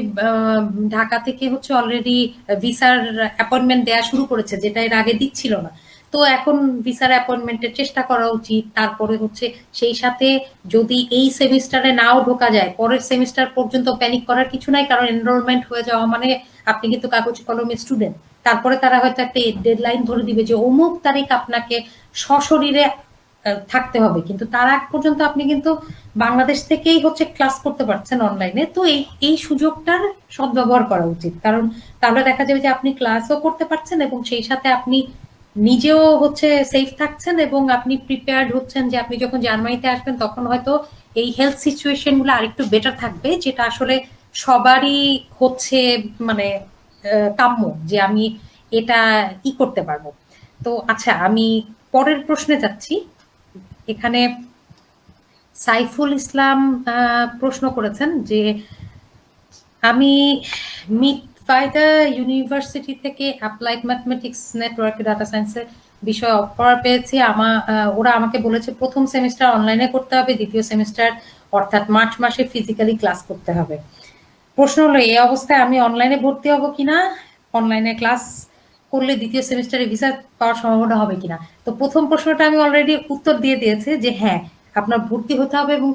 ঢাকা থেকে হচ্ছে অলরেডি ভিসার অ্যাপয়েন্টমেন্ট দেওয়া শুরু করেছে, যেটা এর আগে দিচ্ছিল না। তো এখন ভিসার অ্যাপয়েন্টমেন্টের চেষ্টা করা উচিত। তারপরে হচ্ছে সেই সাথে যদি এই সেমিস্টারে নাও ঢোকা যায়, পরের সেমিস্টার পর্যন্ত প্যানিক করার কিছু নাই, কারণ এনরোলমেন্ট হয়ে যাওয়া মানে আপনি কিন্তু কাগজ কলমে স্টুডেন্ট। তারপরে তারা হয়তো একটা ডেডলাইন ধরে দিবে যে অমুক তারিখ আপনাকে সশরীরে থাকতে হবে, কিন্তু তার আগ পর্যন্ত আপনি কিন্তু বাংলাদেশ থেকেই হচ্ছে ক্লাস করতে পারছেন অনলাইনে। তো এই সুযোগটার সদ্ব্যবহার করা উচিত, কারণ তাহলে দেখা যাবে যে আপনি ক্লাসও করতে পারছেন এবং সেই সাথে আপনি নিজেও হচ্ছে সেফ থাকছেন, এবং আপনি প্রিপেয়ার্ড হচ্ছেন যে আপনি যখন জার্মানিতে আসবেন তখন হয়তো এই হেলথ সিচুয়েশন গুলো আরেকটু বেটার থাকবে, যেটা আসলে সবারই হচ্ছে মানে কাম্য যে আমি এটা করতে পারবো। তো আচ্ছা, আমি পরের প্রশ্নে যাচ্ছি। এখানে সাইফুল ইসলাম প্রশ্ন করেছেন যে আমি মিডফাইডা ইউনিভার্সিটি থেকে অ্যাপ্লাইড ম্যাথমেটিক্স নেটওয়ার্ক ডাটা সায়েন্সের বিষয়ে অফার পেয়েছি। ওরা আমাকে বলেছে প্রথম সেমিস্টার অনলাইনে করতে হবে, দ্বিতীয় সেমিস্টার অর্থাৎ মার্চ মাসে ফিজিক্যালি ক্লাস করতে হবে। প্রশ্ন হলো এই অবস্থায় আমি অনলাইনে ভর্তি হব কিনা, অনলাইনে ক্লাস করলে দ্বিতীয় সেমিস্টারে ভিসা পাওয়ার সম্ভাবনা হবে কিনা। তো প্রথম প্রশ্নটা আমি অলরেডি উত্তর দিয়ে দিয়েছি যে হ্যাঁ, আপনার ভর্তি হতে হবে এবং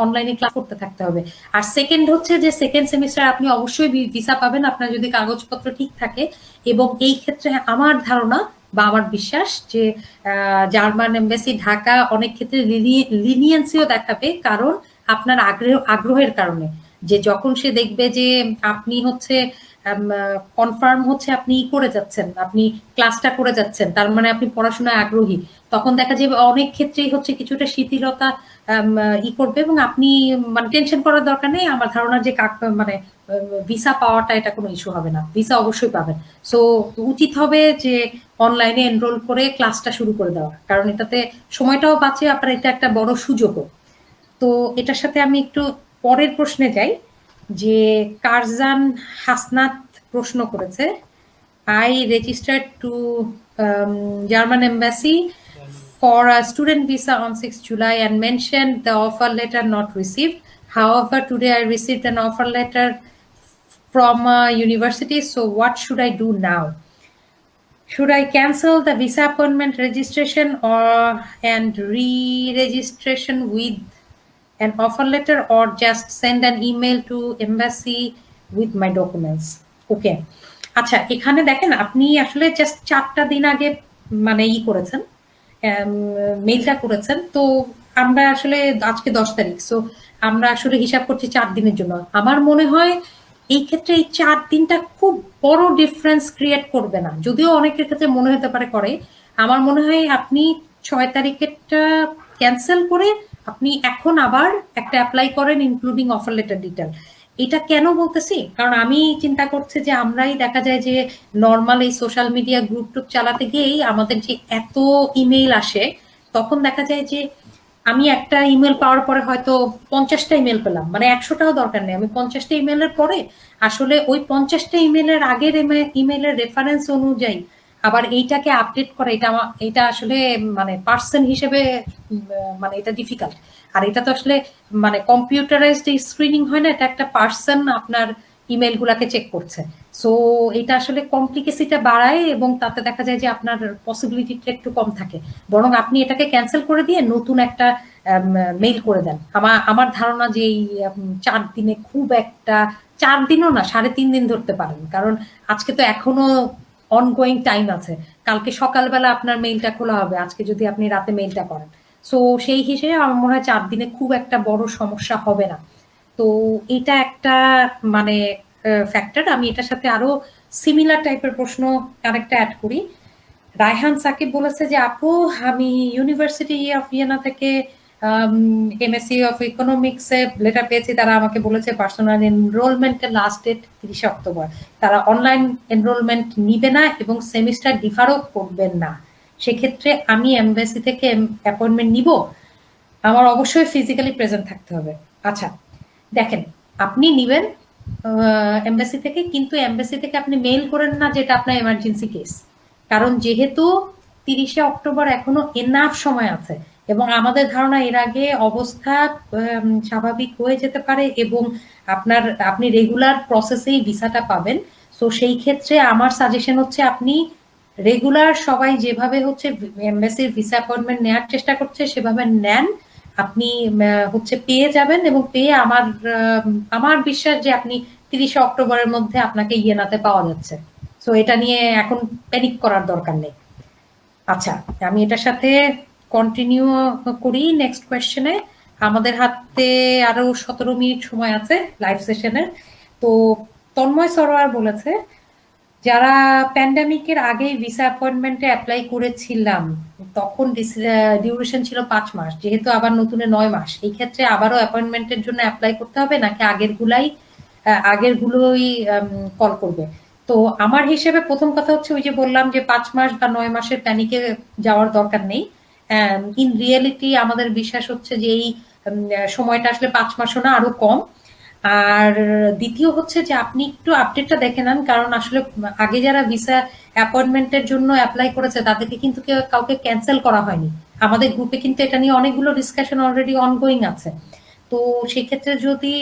অনলাইনে ক্লাস করতে থাকতে হবে। আর সেকেন্ড হচ্ছে যে সেকেন্ড সেমিস্টার আপনি অবশ্যই ভিসা পাবেন আপনার যদি কাগজপত্র ঠিক থাকে। এবং এই ক্ষেত্রে আমার ধারণা বা আমার বিশ্বাস যে জার্মান এমবাসি ঢাকা অনেক ক্ষেত্রে লিনিয়েন্সিও দেখাবে, কারণ আপনার আগ্রহের কারণে, যে যখন সে দেখবে যে আপনি হচ্ছে কনফার্ম হচ্ছে আপনি করে যাচ্ছেন, আপনি ক্লাসটা করে যাচ্ছেন, তার মানে আপনি পড়াশোনায় আগ্রহী। তখন দেখা যাবে অনেক ক্ষেত্রেই হচ্ছে কিছুটা শিথিলতা করবে, এবং আপনি মানে টেনশন করার দরকার নেই। আমার ধারণা যে মানে ভিসা পাওয়াটা এটা কোনো ইস্যু হবে না, ভিসা অবশ্যই পাবেন। সো উচিত হবে যে অনলাইনে এনরোল করে ক্লাসটা শুরু করে দেওয়া, কারণ এটাতে সময়টাও বাঁচে, আপনার এটা একটা বড় সুযোগও। তো এটার সাথে আমি একটু পরের প্রশ্নে যাই, যে কারজান হাসনাত প্রশ্ন করেছে, I registered to German embassy for a student visa on 6 July and mentioned the offer letter not received. However, today I received an offer letter from a university. So what should I do now? Should I cancel the visa appointment registration or and re-registration with an offer letter, or just send an email to embassy with my documents? Okay. আচ্ছা, এখানে দেখেন আপনি আসলে just 4টা দিন আগে মানে করেছেন, মেইলটা করেছেন। তো আমরা আসলে আজকে 10 তারিখ, সো আমরা আসলে হিসাব করছি 4 দিনের জন্য। আমার মনে হয় এই ক্ষেত্রে এই 4 দিনটা খুব বড় ডিফারেন্স ক্রিয়েট করবে না, যদিও অনেকের ক্ষেত্রে মনে হতে পারে করে। আমার মনে হয় আপনি 6 তারিখেরটা ক্যান্সেল করে আপনি এখন আবার একটা অ্যাপ্লাই করেন, ইনক্লুডিং অফার লেটার ডিটেল। এটা কেন বলতেছি, কারণ আমি চিন্তা করছি যে আমরাই দেখা যায় যে নর্মাল এই সোশ্যাল মিডিয়া গ্রুপ টুপ চালাতে গিয়েই আমাদের যে এত ইমেইল আসে, তখন দেখা যায় যে আমি একটা ইমেল পাওয়ার পরে হয়তো 50টা ইমেল পেলাম, মানে 100টাও দরকার নেই, আমি 50টা ইমেলের পরে আসলে ওই 50টা ইমেলের আগের ইমেলের রেফারেন্স অনুযায়ী আবার এইটাকে আপডেট করা, এটা আসলে মানে পার্সন হিসেবে মানে এটা ডিফিকাল্ট। আর এটা তো আসলে মানে কম্পিউটারাইজড স্ক্রিনিং হয় না, এটা একটা পার্সন আপনার ইমেল গুলাকে চেক করছে। সো এটা আসলে কমপ্লিকেসিটা বাড়ায়, এবং তাতে দেখা যায় যে আপনার পসিবিলিটিটা একটু কম থাকে। বরং আপনি এটাকে ক্যান্সেল করে দিয়ে নতুন একটা মেইল করে দেন। আমার ধারণা যে এই 4 দিনে খুব একটা, 4 দিনও না, 3.5 দিন ধরতে পারেন, কারণ আজকে তো এখনো অনগোয়িং টাইম আছে। কালকে সকালবেলা আপনার মেইলটা খোলা হবে, আজকে যদি আপনি রাতে মেইলটা করেন। সো সেই হিসেবে আমার মনে হয় 4 দিনে খুব একটা বড় সমস্যা হবে না। তো এটা একটা মানে ফ্যাক্টর। আমি এটার সাথে আরো সিমিলার টাইপের প্রশ্ন আরেকটা অ্যাড করি। রায়হান সাকিব বলেছে যে আপু, আমি ইউনিভার্সিটি অফ ভিয়েনা থেকে এমএসসি অফ ইকোনমিক্সে লেটার পেয়েছি। তারা আমাকে বলেছে পার্সোনাল এনরোলমেন্টের লাস্ট ডেট 30 অক্টোবর। তারা অনলাইন এনরোলমেন্ট নিবে না এবং সেমিস্টার ডিফারও করবেন না। সেক্ষেত্রে আমি এমবাসি থেকে অ্যাপয়েন্টমেন্ট নিব? আমার অবশ্যই ফিজিক্যালি প্রেজেন্ট থাকতে হবে। আচ্ছা, দেখেন, আপনি নিবেন এমবাসি থেকে, কিন্তু এমবাসি থেকে আপনি মেইল করেন না যেটা আপনার এমার্জেন্সি কেস। কারণ যেহেতু 30 অক্টোবর এখনো এনাফ সময় আছে, এবং আমাদের ধারণা এর আগে অবস্থা স্বাভাবিক হয়ে যেতে পারে, এবং আপনি রেগুলার প্রসেসেই ভিসাটা পাবেন। সো সেই ক্ষেত্রে আমার সাজেশন হচ্ছে আপনি রেগুলার সবাই যেভাবে হচ্ছে এমবাসির ভিসা অ্যাপয়েন্টমেন্ট নেওয়ার চেষ্টা করছে সেভাবে নেন। আপনি হচ্ছে পেয়ে যাবেন, এবং পেয়ে আমার বিশ্বাস যে আপনি 30 অক্টোবরের মধ্যে আপনাকে ইয়েনাতে পাওয়া যাচ্ছে। সো এটা নিয়ে এখন প্যানিক করার দরকার নেই। আচ্ছা, আমি এটার সাথে কন্টিনিউ করি নেক্সট কোয়েশ্চেনে। আমাদের হাতে আরো 17 মিনিট সময় আছে লাইভ সেশনের। তো তন্ময় সরোয়ার বলেছে, যারা প্যান্ডামিকের আগেই ভিসা অ্যাপয়েন্টমেন্টে অ্যাপ্লাই করেছিলাম, তখন ডিউরেশন ছিল 5 মাস, যেহেতু আবার নতুনে 9 মাস, এই ক্ষেত্রে আবারও অ্যাপয়েন্টমেন্টের জন্য অ্যাপ্লাই করতে হবে নাকি আগেরগুলোই কল করবে? তো আমার হিসেবে প্রথম কথা হচ্ছে, ওই যে বললাম যে 5 মাস বা 9 মাসের প্যানিকে যাওয়ার দরকার নেই। ইন রিয়েলিটি আমাদের বিশ্বাস হচ্ছে যে এই সময়টা আসলে 5 মাসও না, আরো কম। আর দ্বিতীয় হচ্ছে যে আপনি একটু আপডেটটা দেখে নেন, কারণ আসলে আগে যারা ভিসা অ্যাপয়েন্টমেন্টের জন্য অ্যাপ্লাই করেছে তাদেরকে কিন্তু কাউকে ক্যান্সেল করা হয়নি। আমাদের গ্রুপে কিন্তু এটা নিয়ে অনেকগুলো ডিসকাশন অলরেডি অনগোয়িং আছে। তো সেক্ষেত্রে যদি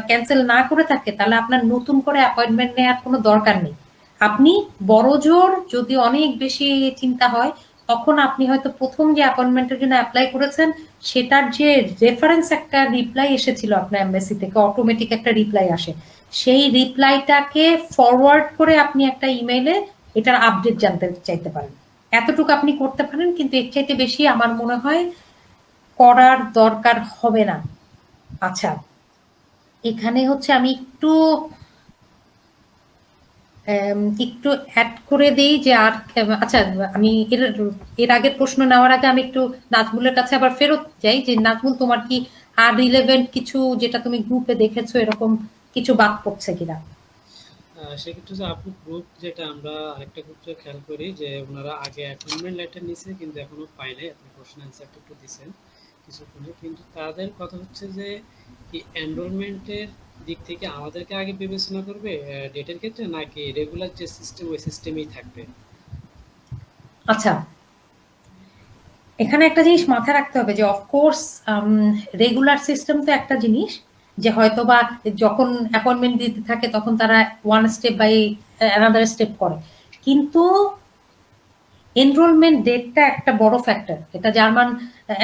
ক্যান্সেল না করে থাকে, তাহলে আপনার নতুন করে অ্যাপয়েন্টমেন্ট নেওয়ার কোনো দরকার নেই। আপনি বড়জোর যদি অনেক বেশি চিন্তা হয়, তখন আপনি হয়তো প্রথম যে অ্যাপয়েন্টমেন্টের জন্য অ্যাপ্লাই করেছেন সেটার যে রেফারেন্স একটা রিপ্লাই এসেছিল আপনার এমবাসি থেকে, অটোমেটিক একটা রিপ্লাই আসে, সেই রিপ্লাইটাকে ফরওয়ার্ড করে আপনি একটা ইমেইলে এটার আপডেট জানতে চাইতে পারেন। এতটুকু আপনি করতে পারেন, কিন্তু এর চাইতে বেশি আমার মনে হয় করার দরকার হবে না। আচ্ছা, এখানে হচ্ছে আমি একটু একটু অ্যাড করে দেই যে আর আচ্ছা, আমি এর এর আগের প্রশ্ন নেওয়ার আগে আমি একটু নাজমুলের কাছে আবার ফেরত যাই যে নাজমুল, তোমার কি আর রিলেভেন্ট কিছু যেটা তুমি গ্রুপে দেখেছো এরকম কিছু বাদ পড়ছে কিনা? সেক্ষেত্রে যে আপু গ্রুপ যেটা আমরা আরেকটা গ্রুপ যে খেয়াল করি যে ওনারা আগে অ্যাপয়েন্টমেন্ট লেটার নিছে কিন্তু এখনো পায় নাই। আপনি কোশ্চেন অ্যান্সারটা একটু দিছেন কিছুক্ষণে, কিন্তু তাদের কথা হচ্ছে যে কি এনরোলমেন্টের দিক থেকে আমাদেরকে আগে বিবেচনা করবে ডেটের ক্ষেত্রে, নাকি রেগুলার যে সিস্টেম ওই সিস্টেমেই থাকবে? আচ্ছা, এখানে একটা জিনিস মাথায় রাখতে হবে যে অফকোর্স রেগুলার সিস্টেম তো একটা জিনিস, যে হয়তো বা যখন অ্যাপয়েন্টমেন্ট দিতে থাকে তখন তারা one step by another step করে, কিন্তু এনরোলমেন্ট ডেটটা একটা বড় ফ্যাক্টর। এটা জার্মান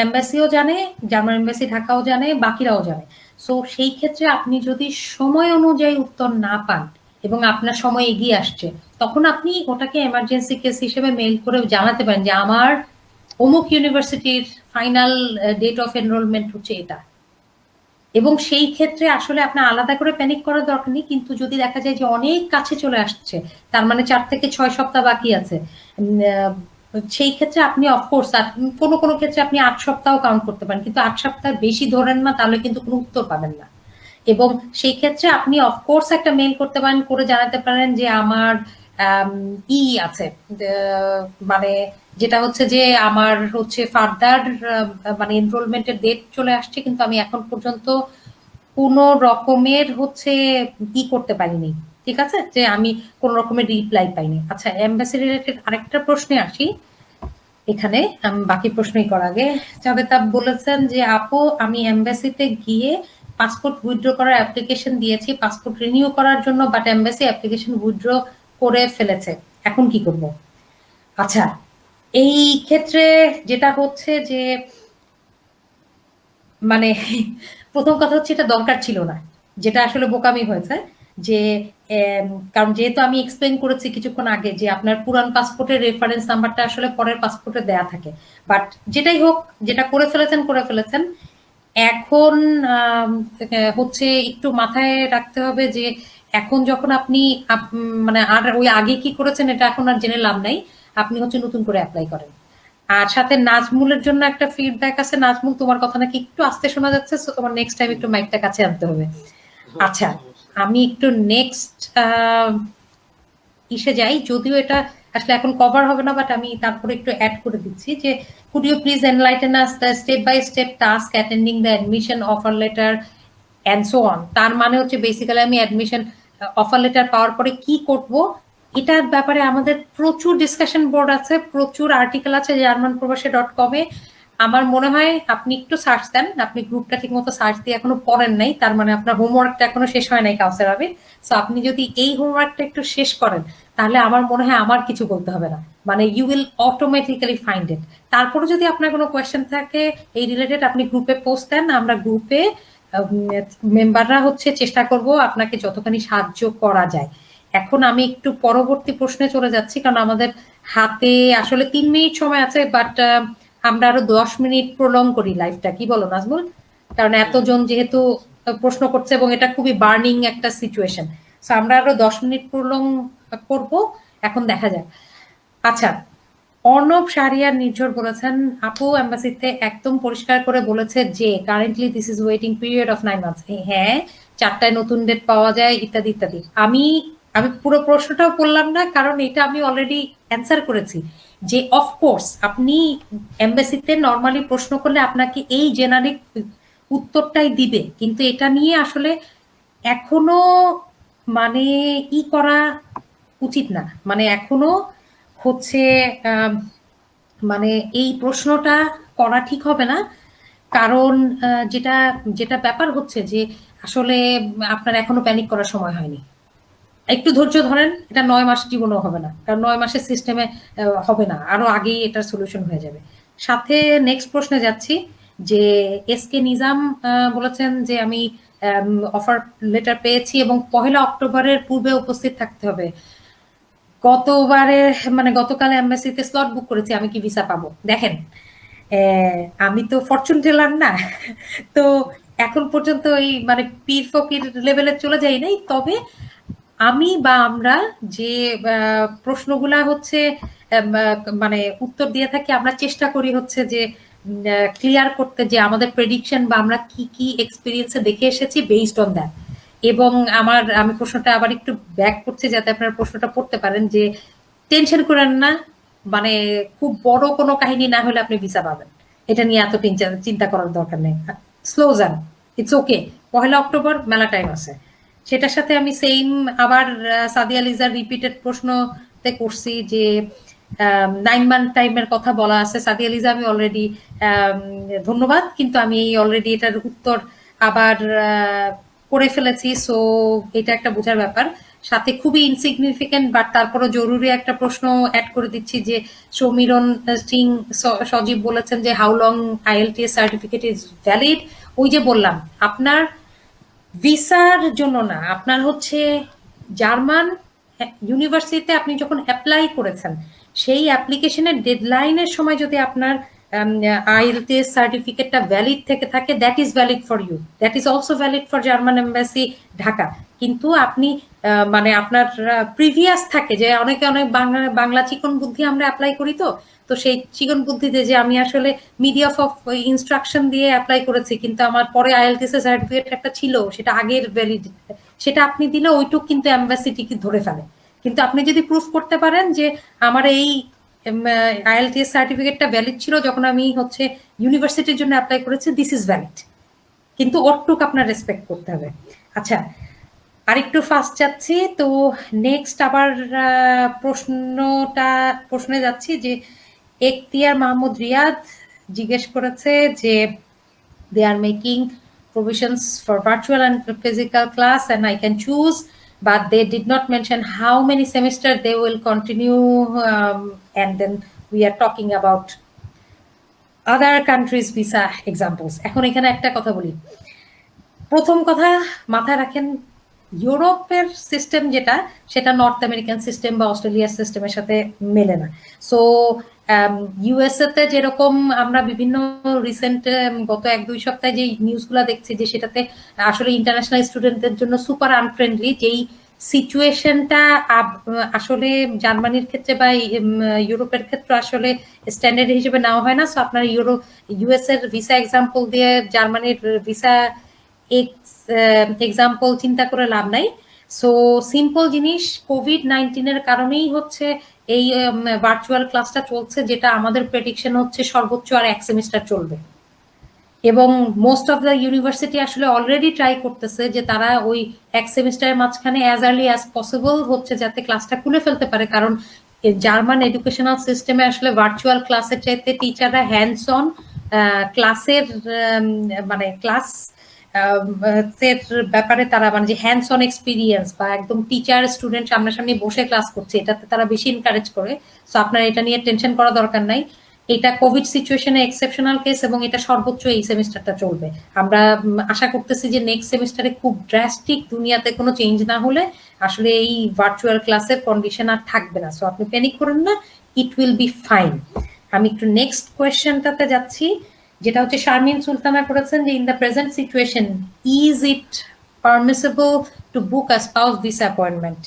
এম্বাসিও জানে, জার্মান এম্বাসি ঢাকাও জানে, বাকিরাও জানে। সো সেই ক্ষেত্রে আপনি যদি সময় অনুযায়ী উত্তর না পান এবং আপনার সময় এগিয়ে আসছে, তখন আপনি ওটাকে এমার্জেন্সি কেস হিসেবে মেইল করে জানাতে পারেন যে আমার অমুক ইউনিভার্সিটির ফাইনাল ডেট অফ এনরোলমেন্ট হচ্ছে এটা। এবং সেই ক্ষেত্রে আসলে আপনার আলাদা করে প্যানিক করার দরকার নেই, কিন্তু যদি দেখা যায় যে অনেক কাছে চলে আসছে, তার মানে 4 থেকে 6 সপ্তাহ বাকি আছে, সেই ক্ষেত্রে আপনি অফকোর্স আর কোনো কোনো ক্ষেত্রে আপনি 8 সপ্তাহ কাউন্ট করতে পারেন, কিন্তু 8 সপ্তাহ বেশি ধরেন না, তাহলে কিন্তু কোনো উত্তর পাবেন না। এবং সেই ক্ষেত্রে আপনি অফকোর্স একটা মেইল করতে পারেন, করে জানাতে পারেন যে আমার আম, ই আছে, মানে যেটা হচ্ছে যে আমার হচ্ছে ফার্দার মানে এনরোলমেন্টের ডেট চলে আসছে, কিন্তু আমি এখন পর্যন্ত কোনো রকমের হচ্ছে করতে পারিনি। ঠিক আছে, যে আমি কোনো রকমের রিপ্লাই পাইনি। আচ্ছা, এমবাসি রিলেটেড আরেকটা প্রশ্নে আসি। এখানে বাকি প্রশ্নই করার আগে যাদের তা বলেছেন যে আপু, আমি এমবাসিতে গিয়ে পাসপোর্ট উইথড্র করার অ্যাপ্লিকেশন দিয়েছি পাসপোর্ট রিনিউ করার জন্য, বাট এমবাসি অ্যাপ্লিকেশন উইথড্র করে ফেলেছে, এখন কি করব? আচ্ছা, এই ক্ষেত্রে যেটা হচ্ছে যে মানে প্রথম কথা হচ্ছে এটা দরকার ছিল না, যেটা আসলে বোকামি হয়েছে। যে কারণ যেহেতু আমি এক্সপ্লেন করেছি কিছুক্ষণ আগে যে আপনার পুরান পাসপোর্টের রেফারেন্স নাম্বারটা আসলে পরের পাসপোর্টে দেয়া থাকে। বাট যেটাই হোক, যেটা করে ফেলেছেন করে ফেলেছেন। এখন হচ্ছে একটু মাথায় রাখতে হবে যে এখন যখন আপনি মানে আর ওই আগে কি করেছেন এটা এখন আর জেনে লাভ নাই। আপনি হচ্ছে নতুন করে অ্যাপ্লাই করেন। আর সাথে নাজমুলের জন্য একটা ফিডব্যাক আছে। নাজমুল, তোমার কথা নাকি একটু আস্তে শোনা যাচ্ছে, সো তোমার নেক্সট টাইম একটু মাইকটা কাছে আনতে হবে। ওকে, আচ্ছা, সমস্যা আমি একটু নেক্সট ইসে যাই, যদিও এটা আসলে এখন কভার হবে না, বাট আমি তারপরে একটু অ্যাড করে দিচ্ছি যে could you please enlighten us the step by step task attending the admission offer letter and so on. তার মানে হচ্ছে বেসিক্যালি আমি অ্যাডমিশন অফার লেটার পাওয়ার পরে কি করব, এটার ব্যাপারে আমাদের প্রচুর ডিসকাশন বোর্ড আছে, প্রচুর আর্টিকেল আছে জার্মান প্রবাসী .com-এ। আমার মনে হয় আপনি একটু সার্চ দেন, আপনি গ্রুপটা ঠিক মতো সার্চ দিয়ে এখনো পড়েন নাই, তার মানে আপনার হোমওয়ার্কটা এখনো শেষ হয় নাই কাউসার আবির। সো আপনি যদি এই হোমওয়ার্কটা একটু শেষ করেন, তাহলে আমার মনে হয় আমার কিছু বলতে হবে না, মানে you will automatically find it. তারপরে যদি আপনার কোনো কোয়েশ্চেন থাকে এই রিলেটেড, আপনি গ্রুপে পোস্ট দেন, আমরা গ্রুপে মেম্বাররা হচ্ছে চেষ্টা করব আপনাকে যতখানি সাহায্য করা যায়। এখন আমি একটু পরবর্তী প্রশ্নে চলে যাচ্ছি, কারণ আমাদের হাতে আসলে 3 মিনিট সময় আছে, বাট আমরা আরো 10 মিনিট প্রলং করি লাইফটা, কি বলো নাজমুল? কারণ হ্যাঁ, এতজন যেহেতু প্রশ্ন করছে এবং এটা খুবই বার্নিং একটা সিচুয়েশন, সো আমরা আরো 10 মিনিট প্রলং করব। এখন দেখা যাক। আচ্ছা, অর্ণব শাহরিয়ার নির্ঝর বলেছেন আপু এম্বাসিতে একদম পরিষ্কার করে বলেছে যে currently this is waiting period of 9 months. হ্যাঁ, 4টায় নতুন ডেট পাওয়া যায় ইত্যাদি ইত্যাদি। আমি আমি পুরো প্রশ্নটাও বললাম না, কারণ এটা আমি অলরেডি অ্যান্সার করেছি যে অফকোর্স আপনি এম্বাসিতে নর্মালি প্রশ্ন করলে আপনাকে এই জেনারিক উত্তরটাই দিবে, কিন্তু এটা নিয়ে আসলে এখনো মানে করা উচিত না, মানে এখনো হচ্ছে আহ, মানে এই প্রশ্নটা করা ঠিক হবে না। কারণ যেটা যেটা ব্যাপার হচ্ছে যে আসলে আপনার এখনো প্যানিক করার সময় হয়নি। একটু ধৈর্য ধরেন, এটা 9 মাস জীবনেও হবে না, কারণ 9 মাসের সিস্টেমে হবে না, আরো আগেই এটার সলিউশন হয়ে যাবে। সাথে নেক্সট প্রশ্নে যাচ্ছি যে এস কে নিজাম বলেছেন যে আমি অফার লেটার পেয়েছি এবং 1 অক্টোবরের পূর্বে উপস্থিত থাকতে হবে। গতবারে মানে গতকাল এমবাসিতে স্লট বুক করেছি, আমি কি ভিসা পাবো? দেখেন, আমি তো ফরচুন টেলার না, তো এখন পর্যন্ত এই মানে পীর ফকির লেভেলে চলে যাই নাই। তবে আমি বা আমরা যে প্রশ্নগুলা হচ্ছে মানে উত্তর দিয়ে থাকি, আমরা চেষ্টা করি হচ্ছে যে ক্লিয়ার করতে যে আমাদের প্রেডিকশন বা আমরা কি কি এক্সপিরিয়েন্সে দেখে এসেছি বেসড অন দ্যাট। এবং আমি প্রশ্নটা আবার একটু ব্যাক করছি যাতে আপনারা প্রশ্নটা পড়তে পারেন যে টেনশন করেন না, মানে খুব বড় কোনো কাহিনী না হলে আপনি ভিসা পাবেন, এটা নিয়ে এত চিন্তা করার দরকার নেই। স্লো যান, ইটস ওকে। 1 অক্টোবর মেলা টাইম আছে। সেটার সাথে আমি সেম আবার সাদিয়া লিজার রিপিটেড প্রশ্নতে করছি যে 9 মান্থ টাইমের কথা বলা আছে। সাদিয়া লিজা আমি অলরেডি ধন্যবাদ, কিন্তু আমি অলরেডি এটার উত্তর আবার করে ফেলেছি। সো এটা একটা বোঝার ব্যাপার। সাথে খুবই ইনসিগনিফিকেন্ট বাট তারপরও জরুরি একটা প্রশ্ন অ্যাড করে দিচ্ছি যে সমীরণ সিং সজীব বলেছেন যে how long IELTS certificate is valid. ওই যে বললাম, আপনার ভিসার জন্য না, আপনার হচ্ছে জার্মান ইউনিভার্সিটিতে আপনি যখন অ্যাপ্লাই করেছেন সেই অ্যাপ্লিকেশনের ডেডলাইনের সময় যদি আপনার আইএলটিএস সার্টিফিকেটটা ভ্যালিড থেকে থাকে, that is valid for you, that is also valid for German embassy Dhaka. কিন্তু আপনি মানে আপনার প্রিভিয়াস থাকে যে অনেকে অনেক বাংলা চিকন বুদ্ধি আমরা অ্যাপ্লাই করি, তো তো সেই চিকন বুদ্ধিতে যে আমি আসলে মিডিয়া অফ ইনস্ট্রাকশন দিয়ে অ্যাপ্লাই করেছি, কিন্তু আমার পরে আইএলটিএস সার্টিফিকেট একটা ছিল সেটা আগের ভ্যালিড, সেটা আপনি দিলে ওইটুক কিন্তু এমবাসি টিকিট ধরে ফেলে। কিন্তু আপনি যদি প্রুফ করতে পারেন যে আমার এই আইএলটিএস সার্টিফিকেটটা ভ্যালিড ছিল যখন আমি হচ্ছে ইউনিভার্সিটির জন্য অ্যাপ্লাই করেছি, দিস ইজ ভ্যালিড, কিন্তু ওরটুক আপনার রেসপেক্ট করতে হবে। আচ্ছা, আরেকটু ফাস্ট যাচ্ছি তো। নেক্সট আবার প্রশ্নে যাচ্ছি যে এখতিয়ার মাহমুদ রিয়াদ জিজ্ঞেস করেছে যে they are making provisions for virtual and physical class and I can choose, but they did not mention how many semesters they will continue, and then we are talking about other countries visa examples. এখন এখানে একটা কথা বলি। প্রথম কথা মাথায় রাখেন, ইউরোপের সিস্টেম যেটা, সেটা নর্থ আমেরিকান সিস্টেম বা অস্ট্রেলিয়ার সিস্টেমের সাথে মেলে না। সো ইউএসএ তে যেরকম আমরা বিভিন্ন রিসেন্ট গত 1-2 সপ্তাহে যে নিউজগুলো দেখছি যে সেটাতে আসলে ইন্টারন্যাশনাল স্টুডেন্টদের জন্য সুপার আনফ্রেন্ডলি, যেই সিচুয়েশনটা আসলে জার্মানির ক্ষেত্রে বা ইউরোপের ক্ষেত্রে আসলে স্ট্যান্ডার্ড হিসেবে নেওয়া হয় না। সো আপনার ইউএস এর ভিসা এক্সাম্পল দিয়ে জার্মানির ভিসা এক্সাম্পল চিন্তা করে লাভ নাই। সো সিম্পল জিনিস, কোভিড-19 এর কারণেই হচ্ছে এই ভার্চুয়াল ক্লাসটা চলছে, যেটা আমাদের প্রেডিকশন হচ্ছে সর্বোচ্চ আর 1 সেমিস্টার চলবে। এবং মোস্ট অফ দ্য ইউনিভার্সিটি আসলে অলরেডি ট্রাই করতেছে যে তারা ওই 1 সেমিস্টারের মাঝখানে অ্যাজ আর্লি অ্যাজ পসিবল হচ্ছে যাতে ক্লাসটা খুলে ফেলতে পারে। কারণ জার্মান এডুকেশনাল সিস্টেমে আসলে ভার্চুয়াল ক্লাসের চাইতে টিচাররা হ্যান্ডস অন ক্লাসের মানে ক্লাস এর ব্যাপারে তারা মানে যে হ্যান্ডস অন এক্সপিরিয়েন্স বা একদম টিচার স্টুডেন্ট সামনাসামনি বসে ক্লাস করছে, এটাতে তারা বেশি এনকারেজ করে। সো আপনার এটা নিয়ে টেনশন করা দরকার নাই। এটা কোভিড সিচুয়েশনে এক্সেপশনাল কেস এবং এটা সর্বোচ্চ এই সেমিস্টারটা চলবে। আমরা আশা করতেছি যে নেক্সট সেমিস্টারে খুব ড্রাস্টিক দুনিয়াতে কোনো চেঞ্জ না হলে আসলে এই ভার্চুয়াল ক্লাসের কন্ডিশন আর থাকবে না। সো আপনি প্যানিক করেন না, ইট উইল বি ফাইন। আমি একটু নেক্সট কোয়েশ্চেনটাতে যাচ্ছি, যেটা হচ্ছে শারমিন সুলতানা করেছেন যে in the present situation is it permissible to book a spouse visa appointment?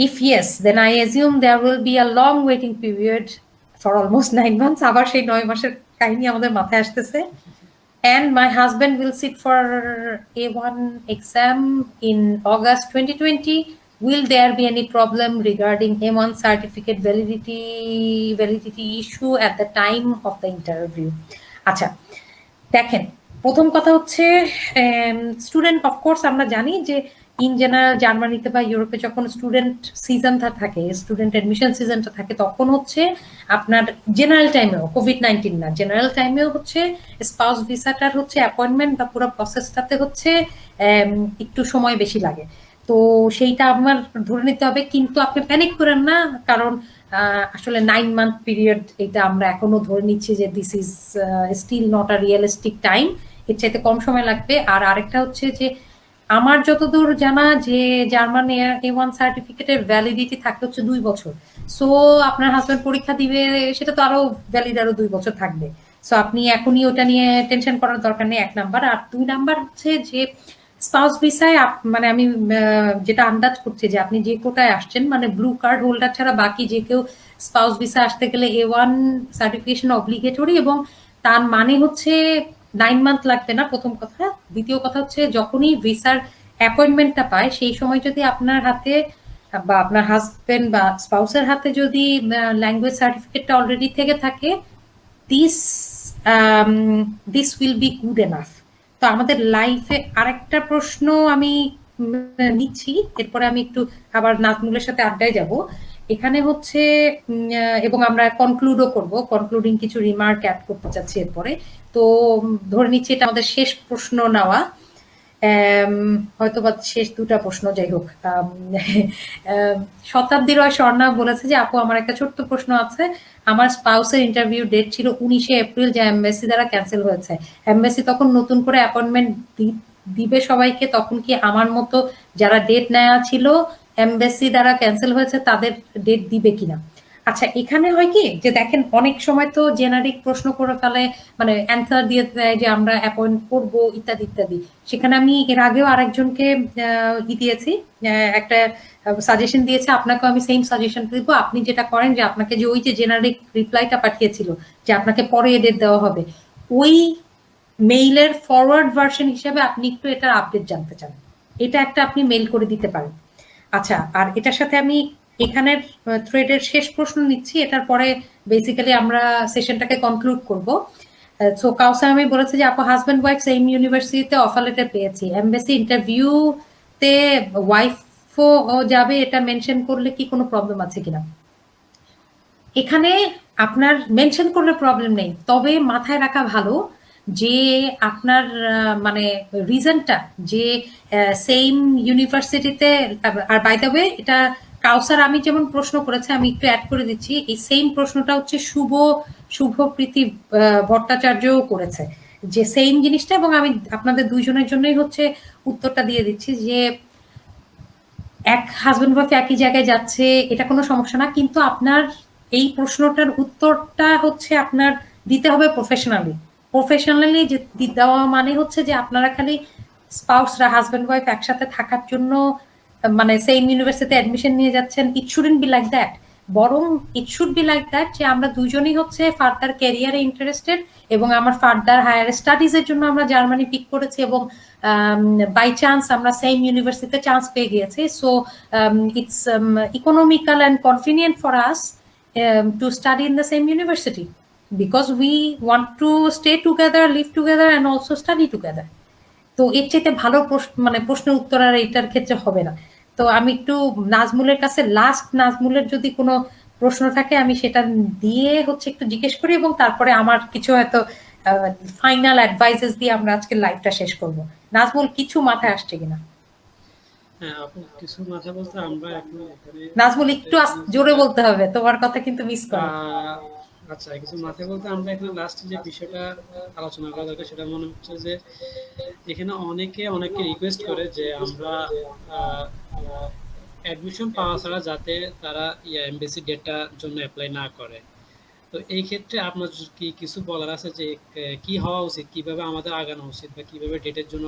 If yes, then I assume there will be a long waiting period for almost 9 months. আবার সেই 9 মাসের কাহিনী আমাদের মাথায় আসতেছে। And my husband will sit for A1 exam in August 2020. Will there be any problem regarding A1 certificate validity issue at the time of the interview? আচ্ছা, দেখেন, প্রথম কথা হচ্ছে স্টুডেন্ট অফকোর্স আমরা জানি যে ইন জেনারেল জার্মানিতে বা ইউরোপে যখন স্টুডেন্ট সিজনটা থাকে, স্টুডেন্ট এডমিশন সিজনটা থাকে, তখন হচ্ছে আপনার জেনারেল টাইমেও, কোভিড-19 না, জেনারেল টাইমেও হচ্ছে স্পাউস ভিসাটার হচ্ছে অ্যাপয়েন্টমেন্ট বা পুরো প্রসেসটাতে হচ্ছে একটু সময় বেশি লাগে। তো সেইটা আমার ধরে নিতে হবে, কিন্তু আপনি প্যানিক করেন না, কারণ আসলে 9 মান্থ পিরিয়ড এটা আমরা এখনো ধরে নিচ্ছি যে this is still not a realistic time, এর চাইতে কম সময় লাগবে। আর আরেকটা হচ্ছে যে আমার যতদূর জানা যে জার্মান A1 সার্টিফিকেটের ভ্যালিডিটি থাকে হচ্ছে 2 বছর। সো আপনার হাজবেন্ড পরীক্ষা দিবে, সেটা তো আরো ভ্যালিড আরো 2 বছর থাকবে। সো আপনি এখনই ওটা নিয়ে টেনশন করার দরকার নেই, 1 নাম্বার। আর 2 নাম্বার হচ্ছে যে স্পাউস ভিসায় মানে আমি যেটা আন্দাজ করছি যে আপনি যে কোটায় আসছেন, মানে ব্লু কার্ড হোল্ডার ছাড়া বাকি যে কেউ স্পাউস ভিসা আসতে গেলে A1 সার্টিফিকেশন অব্লিগেটরি, এবং তার মানে হচ্ছে 9 মান্থ লাগবে না, প্রথম কথা। দ্বিতীয় কথা হচ্ছে যখনই ভিসার অ্যাপয়েন্টমেন্টটা পায় সেই সময় যদি আপনার হাতে বা আপনার হাজবেন্ড বা স্পাউসের হাতে যদি ল্যাঙ্গুয়েজ সার্টিফিকেটটা অলরেডি থেকে থাকে, this this will be good enough. তো আমাদের লাইফে আরেকটা প্রশ্ন আমি নিচ্ছি, এরপরে আমি একটু আবার নাজমুলের সাথে আড্ডায় যাব। এখানে হচ্ছে এবং আমরা কনক্লুডও করব, কনক্লুডিং কিছু রিমার্ক অ্যাড করতে চাচ্ছি এরপরে। তো ধরে নিচ্ছি এটা আমাদের শেষ প্রশ্ন নেওয়া, হয়তো বা শেষ দুটা প্রশ্ন, যাই হোক। শতাব্দী রয় স্বর্ণা বলেছে যে আপু আমার একটা ছোট্ট প্রশ্ন আছে। আমার স্পাউসের ইন্টারভিউ ডেট ছিল 19 এপ্রিল, যা এমবাসি দ্বারা ক্যান্সেল হয়েছে। এমবাসি তখন নতুন করে অ্যাপয়েন্টমেন্ট দিবে সবাইকে, তখন কি আমার মতো যারা ডেট নেওয়া ছিল এমবাসি দ্বারা ক্যান্সেল হয়েছে তাদের ডেট দিবে কিনা? আচ্ছা, এখানে হয় কি যে দেখেন অনেক সময় তো জেনারিক প্রশ্ন করে ফেলে, মানে অ্যান্সার দিয়ে দেয় যে আমরা অ্যাপয়েন্ট করব ইত্যাদি ইত্যাদি। সেখানে আমি এর আগেও আরেকজনকে দিয়েছি, একটা সাজেশন দিয়েছে, আপনাকেও আমি সেম সাজেশন দিব। আপনি যেটা করেন যে আপনাকে যে ওই যে জেনারিক রিপ্লাইটা পাঠিয়েছিল যে আপনাকে পরে ডেট দেওয়া হবে, ওই মেইলের ফরওয়ার্ড ভার্সন হিসেবে আপনি একটু এটার আপডেট জানতে চান, এটা একটা আপনি মেইল করে দিতে পারেন। আচ্ছা, আর এটার সাথে আমি এখানের থ্রেডের শেষ প্রশ্ন নিচ্ছি, এটার পরে বেসিক্যালি আমরা সেশনটাকে কনক্লুড করব। সো কাউসার আমি বলেছি যে আপু হাজব্যান্ড ওয়াইফ সেম ইউনিভার্সিটিতে অফার লেটার পেয়েছি, এমবাসি ইন্টারভিউতে ওয়াইফও যাবে, এটা মেনশন করলে কি কোনো প্রবলেম আছে কিনা? এখানে আপনার মেনশন করলে প্রবলেম নেই, তবে মাথায় রাখা ভালো যে আপনার মানে রিজনটা যে সেম ইউনিভার্সিটিতে। আর বাই দ্য ওয়ে, এটা কাউসার আমি যেমন প্রশ্ন করেছে, আমি একটু অ্যাড করে দিচ্ছি, এই সেম প্রশ্নটা হচ্ছে শুভপ্রীতি ভট্টাচার্যও করেছে, যে সেম জিনিসটা, এবং আমি আপনাদের দুইজনের জন্যই হচ্ছে উত্তরটা দিয়ে দিচ্ছি যে এক হাজবেন্ড ওয়াইফ একই জায়গায় যাচ্ছে, এটা কোনো সমস্যা না, কিন্তু আপনার এই প্রশ্নটার উত্তরটা হচ্ছে আপনার দিতে হবে প্রফেশনালি। প্রফেশনালি দেওয়া মানে হচ্ছে যে আপনারা খালি স্পাউসরা হাজবেন্ড ওয়াইফ একসাথে থাকার জন্য মানে সেম ইউনিভার্সিটিতে অ্যাডমিশন নিয়ে যাচ্ছেন, ইট শুডেন্ট বি লাইক দ্যাট। বরং it should be like that যে আমরা দুজনেই হচ্ছে ফার্দার ক্যারিয়ারে ইন্টারেস্টেড, এবং আমার ফার্দার হায়ার স্টাডিজ এর জন্য আমরা জার্মানি পিক করেছি, এবং বাই চান্স আমরা সেম ইউনিভার্সিটিতে চান্স পেয়ে গিয়েছি। So it's economical and convenient for us to study in the same university, because we want to stay together, live together and also study together. তো এর চাইতে ভালো মানে প্রশ্নের উত্তর আর এটার ক্ষেত্রে হবে না। তো আমি একটু নাজমুলের কাছে লাস্ট, নাজমুলের যদি কোনো প্রশ্ন থাকে আমি সেটা দিয়ে হচ্ছে একটু জিজ্ঞেস করি, এবং তারপরে আমার কিছু হয়তো ফাইনাল অ্যাডভাইসেস দিয়ে আমরা আজকে লাইভটা শেষ করব। নাজমুল, কিছু মাথায় আসছে কিনা? হ্যাঁ আপু, কিছু মাথা বলতে আমরা এখন এখানে নাজমুল, একটা একটু জিনিস জোরে বলতে হবে, তোমার কথা কিন্তু মিস করে। আচ্ছা, কিছু মাথায় বলতে আমরা এখানে লাস্ট যে বিষয়টা আলোচনা করা দরকার সেটা মনে হচ্ছে যে এখানে অনেকে রিকোয়েস্ট করে যে আমরা অ্যাডমিশন পাওয়া ছাড়া যাতে তারা এমবিসি ডেটার জন্য অ্যাপ্লাই না করে। তো এই ক্ষেত্রে আপনার কি কিছু বলার আছে যে কি হওয়া উচিত, কিভাবে আমাদের আগানো উচিত, বা কিভাবে ডেটের জন্য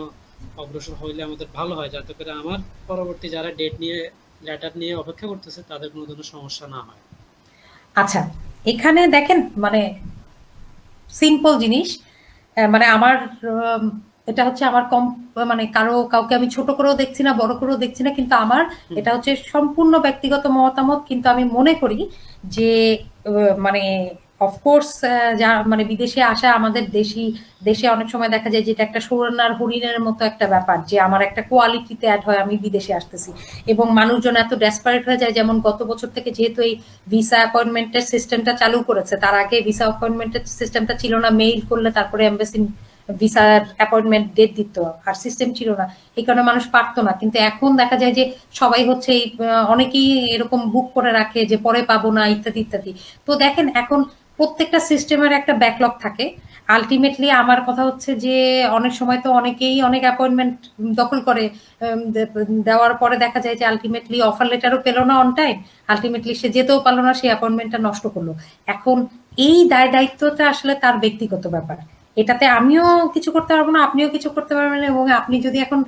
অগ্রসর হইলে আমাদের ভালো হয়, যাতে করে আমার পরবর্তী যারা ডেট নিয়ে লেটার নিয়ে অপেক্ষা করতেছে তাদের কোনো ধরনের সমস্যা না হয়? আচ্ছা, এখানে দেখেন মানে সিম্পল জিনিস, মানে আমার উম, এটা হচ্ছে আমার কম, মানে কাউকে আমি ছোট করেও দেখছি না, বড় করেও দেখছি না, কিন্তু আমার হুম। এটা হচ্ছে সম্পূর্ণ ব্যক্তিগত মতামত। কিন্তু আমি মনে করি যে মানে অফকোর্স যা মানে বিদেশে আসা আমাদের দেশে অনেক সময় দেখা যায় যেটা একটা সুবর্ণ আর হরিণের মতো একটা ব্যাপার, যে আমার একটা কোয়ালিটিতে অ্যাড হয় আমি বিদেশে আসতেছি, এবং মানুষজন এত ডেসপারেট হয়ে যায়। যেমন গত বছর থেকে যেহেতু এই ভিসা অ্যাপয়েন্টমেন্টের সিস্টেমটা চালু করেছে, তার আগে ভিসা অ্যাপয়েন্টমেন্টের সিস্টেমটা ছিল না, মেইল করলে তারপরে এমবাসি ভিসার অ্যাপয়েন্টমেন্ট ডেট দিত, আর সিস্টেম ছিল না, এই কারণে মানুষ পারতো না। কিন্তু এখন দেখা যায় যে সবাই হচ্ছে এই অনেকেই এরকম বুক করে রাখে যে পরে পাবো না ইত্যাদি ইত্যাদি। তো দেখেন এখন প্রত্যেকটা সিস্টেমের একটা ব্যাকলগ থাকে। আলটিমেটলি আমার কথা হচ্ছে যে অনেক সময় তো অনেকেই অনেক অ্যাপয়েন্টমেন্ট দখল করে, দেওয়ার পরে দেখা যায় যে আলটিমেটলি অফার লেটারও পেলো না অন টাইম, আলটিমেটলি সে যেতেও পারলো না, সেই অ্যাপয়েন্টমেন্টটা নষ্ট করলো। এখন এই দায় দায়িত্বটা আসলে তার ব্যক্তিগত ব্যাপার। এটাতে আমিও কিছু করতে পারবো না, আপনিও কিছু করতে পারবেন না। এবং আপনি যদি এখন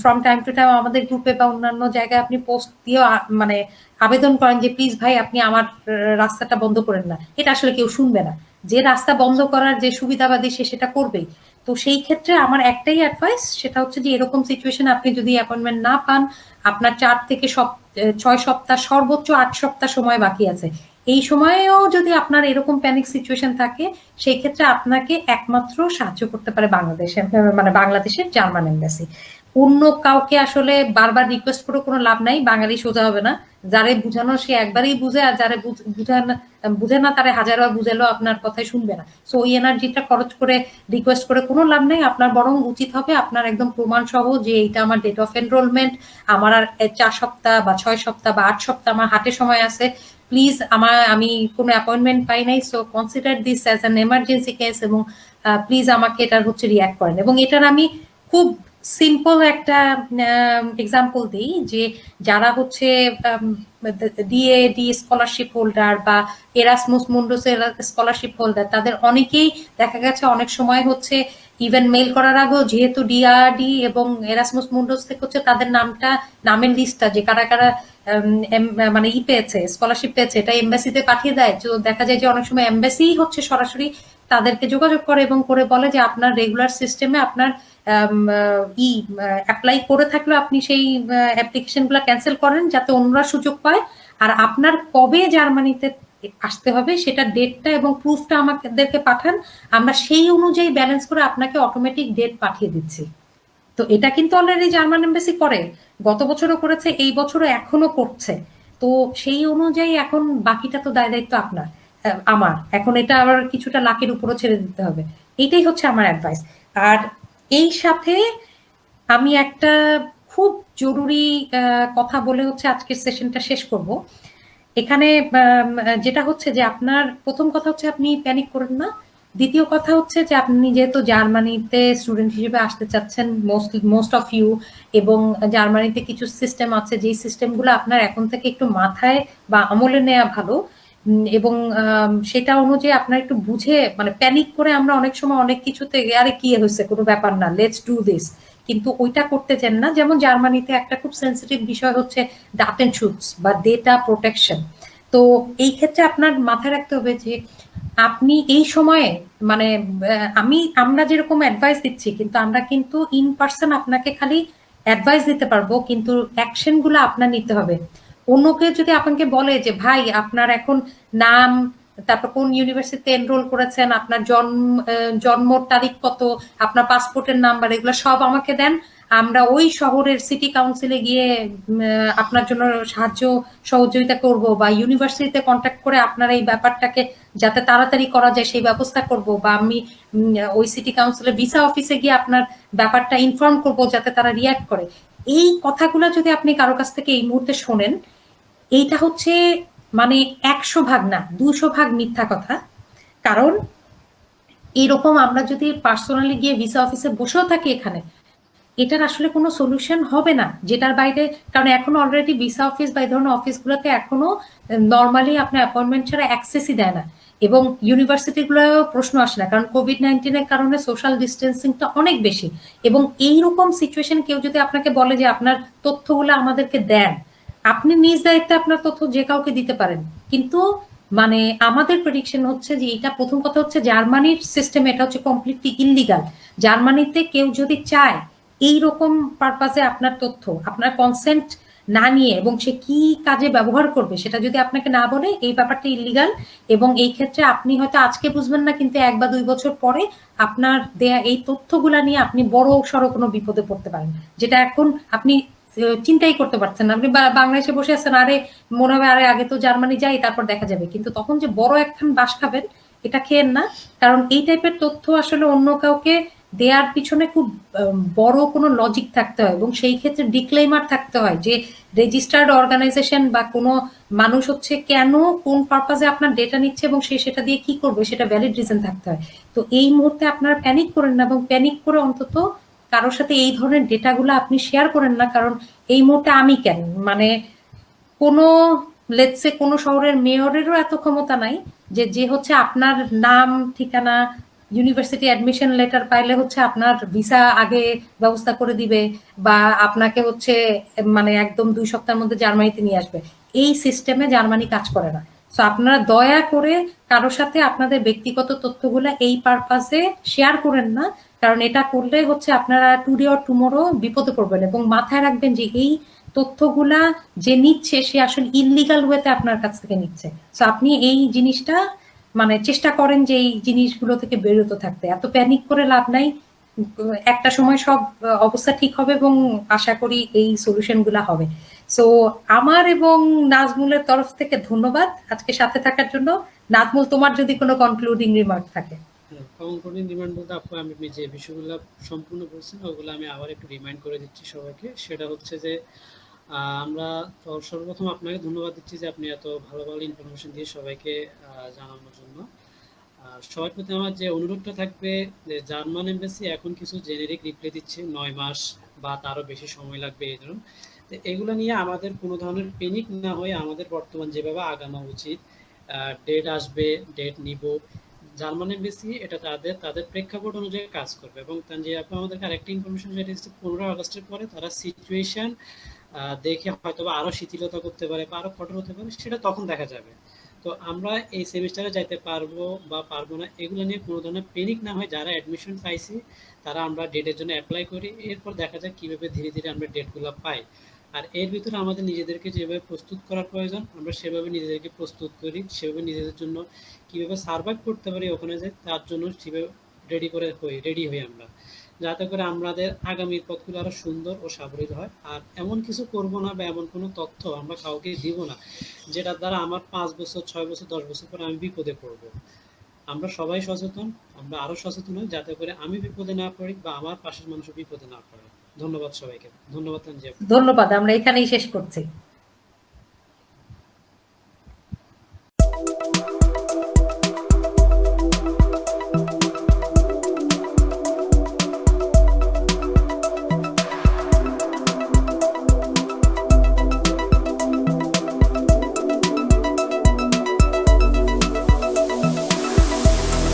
ফ্রম টাইম টু টাইম আমাদের গ্রুপে বা অন্যান্য জায়গায় আপনি পোস্ট দিয়েও মানে আবেদন করেন যে প্লিজ ভাই আপনি আমার রাস্তাটা বন্ধ করেন না, এটা আসলে কেউ শুনবে না। যে রাস্তা বন্ধ করার যে সুবিধাবাদী সে সেটা করবেই। তো সেই ক্ষেত্রে আমার একটাই অ্যাডভাইস, সেটা হচ্ছে যে এরকম সিচুয়েশন আপনি যদি অ্যাপয়েন্টমেন্ট না পান, আপনার 4 থেকে 6 সপ্তাহ, সর্বোচ্চ 8 সপ্তাহ সময় বাকি আছে। এই সময়েও যদি আপনার এরকম প্যানিক সিচুয়েশন থাকে, সেই ক্ষেত্রে আপনাকে একমাত্র সাহায্য করতে পারে বাংলাদেশের, মানে বাংলাদেশের জার্মান এম্বাসি। অন্য কাউকে আসলে বারবার রিকোয়েস্ট করে কোনো লাভ নাই, বাঙালি সোজা হবে না। যারে বুঝানো সে একবারই বুঝে, আর যারে বুঝে না তারে হাজারবার বুঝালেও আপনার কথাই শুনবে না। সো ওই এনার্জিটা খরচ করে রিকোয়েস্ট করে কোনো লাভ নেই। আপনার বরং উচিত হবে আপনার একদম প্রমাণ সহ যে এইটা আমার ডেট অফ এনরোলমেন্ট, আমার আর 4 সপ্তাহ বা 6 সপ্তাহ বা 8 সপ্তাহ আমার হাতে সময় আছে, প্লিজ আমি কোনো অ্যাপয়েন্টমেন্ট পাই নাই, so consider this as an emergency case, এবং প্লিজ আমাকে এটার হচ্ছে রিয়াক্ট করেন। এবং এটার আমি খুব সিম্পল একটা এক্সাম্পল দিই, যে যারা হচ্ছে ডিএডি স্কলারশিপ হোল্ডার বা এরাসমুস মুন্ডাসের স্কলারশিপ হোল্ডার, তাদের অনেকেই দেখা গেছে অনেক সময় হচ্ছে ইভেন মেইল করার আগেও, যেহেতু ডিআরডি এবং এরাসমুস মুন্ডাস থেকে হচ্ছে তাদের নামের লিস্টটা যে কারা কারা মানে পেয়েছে, স্কলারশিপ পেয়েছে, এটা এমবাসিতে পাঠিয়ে দেয়। তো দেখা যায় যে অনেক সময় এমবাসি হচ্ছে সরাসরি তাদেরকে যোগাযোগ করে এবং করে বলে যে আপনার রেগুলার সিস্টেমে আপনার অ্যাপ্লাই করে থাকলে আপনি সেই অ্যাপ্লিকেশন গুলা ক্যান্সেল করেন যাতে অন্যরা সুযোগ পায়, আর আপনার কবে জার্মানিতে আসতে হবে সেটা ডেটটা এবং প্রুফটা আমাদেরকে পাঠান, আমরা সেই অনুযায়ী ব্যালেন্স করে আপনাকে অটোমেটিক ডেট পাঠিয়ে দিচ্ছি। তো এটা কিন্তু অলরেডি জার্মান এমবাসি করে, গত বছরও করেছে, এই বছরও এখনো করছে। তো সেই অনুযায়ী এখন বাকিটা তো দায় দায়িত্ব আপনার, আমার এখন এটা আবার কিছুটা লাকের উপরও ছেড়ে দিতে হবে। এইটাই হচ্ছে আমার অ্যাডভাইস। আর এই সাথে আমি একটা খুব জরুরি কথা বলে হচ্ছে আজকের সেশনটা শেষ করব। এখানে যেটা হচ্ছে যে আপনার প্রথম কথা হচ্ছে আপনি প্যানিক করেন না। দ্বিতীয় কথা হচ্ছে যে আপনি যেহেতু জার্মানিতে স্টুডেন্ট হিসেবে আসতে চাচ্ছেন, মোস্ট অফ ইউ, এবং জার্মানিতে কিছু সিস্টেম আছে যেই সিস্টেমগুলো আপনার এখন থেকে একটু মাথায় বা আমলে নেওয়া ভালো। এবং সেটা অনুযায়ী আপনার একটু বুঝে, মানে প্যানিক করে আমরা অনেক সময় অনেক কিছুতে আরে কি হয়েছে কোনো ব্যাপার না, লেটস ডু দিস, কিন্তু ওইটা করতে চান না। যেমন জার্মানিতে একটা খুব সেন্সিটিভ বিষয় হচ্ছে ডাটেনশুটস বা ডেটা প্রোটেকশন। তো এই ক্ষেত্রে আপনার মাথায় রাখতে হবে যে আপনি এই সময়ে, মানে আমরা যেরকম অ্যাডভাইস দিচ্ছি, কিন্তু আমরা কিন্তু ইন পার্সন আপনাকে খালি অ্যাডভাইস দিতে পারবো, কিন্তু অ্যাকশন গুলো আপনার নিতে হবে। অন্যকে যদি আপনাকে বলে যে ভাই আপনার এখন নাম, তারপর কোন ইউনিভার্সিটিতে এনরোল করেছেন, আপনার জন্ম তারিখ কত, আপনার পাসপোর্টের নাম্বার, এগুলো সব আমাকে দেন, আমরা ওই শহরের সিটি কাউন্সিলে গিয়ে আপনার জন্য সাহায্য সহযোগিতা করব, বা ইউনিভার্সিটিতে কন্ট্যাক্ট করে আপনার এই ব্যাপারটাকে যাতে তাড়াতাড়ি করা যায় সেই ব্যবস্থা করব, বা আমি ওই সিটি কাউন্সিলের ভিসা অফিসে গিয়ে আপনার ব্যাপারটা ইনফর্ম করব যাতে তারা রিয়াক্ট করে। এই কথাগুলো যদি আপনি কারো কাছ থেকে এই মুহূর্তে শোনেন, এইটা হচ্ছে মানে 100 ভাগ না 200 ভাগ মিথ্যা কথা। কারণ এরকম আমরা যদি পার্সোনালি গিয়ে ভিসা অফিসে বসেও থাকি এখানে, এটার আসলে কোনো সলিউশন হবে না যেটার বাইরে। কারণ এখনো অলরেডি ভিসা অফিস বা এই ধরনের অফিসগুলোতে এখনো নর্মালি আপনার অ্যাপয়েন্টমেন্ট ছাড়া অ্যাক্সেসই দেয় না। এবং ইউনিভার্সিটিগুলোও প্রশ্ন আসে না, কারণ কোভিড-19 কারণে সোশ্যাল ডিস্টেন্সিংটা অনেক বেশি। এবং এইরকম সিচুয়েশন কেউ যদি আপনাকে বলে যে আপনার তথ্যগুলো আমাদেরকে দেন, আপনি নিজ দায়িত্বে আপনার তথ্য যে কাউকে দিতে পারেন, কিন্তু মানে আমাদের প্রেডিকশন হচ্ছে যে এটা, প্রথম কথা হচ্ছে জার্মানির সিস্টেম এটা হচ্ছে কমপ্লিটলি ইললিগাল। জার্মানিতে কেউ যদি চায় এইরকম পারপাসে আপনার তথ্য, আপনার কনসেন্ট না নিয়ে, এবং সে কি কাজে ব্যবহার করবে সেটা যদি আপনাকে না বলে, এই ব্যাপারটা ইলিগাল। এবং এই ক্ষেত্রে আপনি হয়তো আজকে বুঝবেন না, কিন্তু 1 বা 2 বছর পরে আপনার দেয়া এই তথ্যগুলা নিয়ে আপনি বড় সড়ো কোনো বিপদে পড়তে পারেন, যেটা এখন আপনি চিন্তাই করতে পারছেন না। আপনি বাংলাদেশে বসে আছেন, আরে মনে হবে আরে আগে তো জার্মানি যাই তারপর দেখা যাবে, কিন্তু তখন যে বড় একখান বাস খাবেন এটা খেয়েন না। কারণ এই টাইপের তথ্য আসলে অন্য কাউকে দেয়ার পিছনে খুব বড় কোনো লজিক থাকতে হয়, এবং সেই ক্ষেত্রে ডিক্লেইমার থাকতে হয় যে রেজিস্টার্ড অর্গানাইজেশন বা কোনো মানুষ হচ্ছে কেন কোন পারপাসে আপনার ডেটা নিচ্ছে এবং সে সেটা দিয়ে কি করবে সেটা ভ্যালিড রিজন থাকতে হয়। তো এই মুহূর্তে আপনারা প্যানিক করেন না, এবং প্যানিক করে অন্তত কারোর সাথে এই ধরনের ডেটাগুলো আপনি শেয়ার করেন না। কারণ এই মুহূর্তে আমি কেন, মানে কোনো লেটসে কোনো শহরের মেয়রেরও এত ক্ষমতা নাই যে যে হচ্ছে আপনার নাম ঠিকানা ইউনিভার্সিটি অ্যাডমিশন লেটার পাইলে হচ্ছে আপনার ভিসা আগে ব্যবস্থা করে দিবে, বা আপনাকে হচ্ছে মানে একদম 2 সপ্তাহের মধ্যে জার্মানিতে নিয়ে আসবে। এই সিস্টেমে জার্মানি কাজ করে না। সো আপনারা দয়া করে কারো সাথে আপনাদের ব্যক্তিগত তথ্যগুলা এই পারপাসে শেয়ার করেন না, কারণ এটা করলে হচ্ছে আপনারা টুডে অর টুমোরো বিপদে পড়বেন। এবং মাথায় রাখবেন যে এই তথ্যগুলা যে নিচ্ছে সে আসলে ইললিগাল ওয়েতে আপনার কাছ থেকে নিচ্ছে। সো আপনি এই জিনিসটা মানে চেষ্টা করেন যে এই জিনিসগুলো থেকে বিরত থাকতে। এত প্যানিক করে লাভ নাই। একটা সময় সব অবস্থা ঠিক হবে এবং আশা করি এই সলিউশন গুলা হবে। সো আমার এবং নাজমুলের তরফ থেকে ধন্যবাদ আজকে সাথে থাকার জন্য। নাজমুল, তোমার যদি কোনো কনক্লুডিং রিমার্ক থাকে। কনক্লুডিং রিমান্ড বলতে আপু আমি যে বিষয়গুলো সম্পূর্ণ বলছেন ওগুলো আমি আবার একটু রিমাইন্ড করে দিচ্ছি সবাইকে। সেটা হচ্ছে যে আমরা সর্বপ্রথম আপনাকে ধন্যবাদ দিচ্ছি যে আপনি এত ভালো ভালো ইনফরমেশন দিয়ে সবাইকে জানানোর জন্য। সবার প্রতি আমার যে অনুরোধটা থাকবে যে জার্মান এমবাসি এখন কিছু জেনেরিক রিপ্লাই দিচ্ছে 9 মাস বা তারও বেশি সময় লাগবে এই ধরুন। তো এগুলো নিয়ে আমাদের কোনো ধরনের প্যানিক না হয়ে আমাদের বর্তমান যেভাবে আগানো উচিত, ডেট আসবে, ডেট নিব, জার্মান এমবাসি এটা তাদের তাদের প্রেক্ষাপট অনুযায়ী কাজ করবে। এবং তানজিয়া আপু আমাদেরকে আরেকটা ইনফরমেশন যেটা হচ্ছে 15 আগস্টের পরে তারা সিচুয়েশন দেখে হয়তো বা আরো শিথিলতা করতে পারে বা আরো কঠোর হতে পারে, সেটা তখন দেখা যাবে। তো আমরা এই সেমিস্টারে যাইতে পারবো বা পারবো না এগুলো নিয়ে কোনো ধরনের প্যানিক না হয়, যারা অ্যাডমিশন পাইছি তারা আমরা ডেটের জন্য অ্যাপ্লাই করি, এরপর দেখা যাক কিভাবে ধীরে ধীরে আমরা ডেটগুলো পাই। আর এর ভিতরে আমাদের নিজেদেরকে যেভাবে প্রস্তুত করার প্রয়োজন আমরা সেভাবে নিজেদেরকে প্রস্তুত করি, সেভাবে নিজেদের জন্য কিভাবে সার্ভাইভ করতে পারি ওখানে যাই তার জন্য সেভাবে রেডি হই আমরা, যাতে করে আমাদের আগামীর পথগুলো আরো সুন্দর ও সাবলীল হয়। আর এমন কিছু করব না বা এমন কোনো তথ্য আমরা কাউকে দিব না যেটার দ্বারা আমার 5 বছর 6 বছর 10 বছর পরে আমি বিপদে পড়ব। আমরা সবাই সচেতন, আমরা আরো সচেতন হই যাতে করে আমি বিপদে না পড়ি বা আমার পাশের মানুষ বিপদে না পড়ে। ধন্যবাদ সবাইকে। ধন্যবাদ তানজিয়া। ধন্যবাদ, আমরা এখানেই শেষ করছি।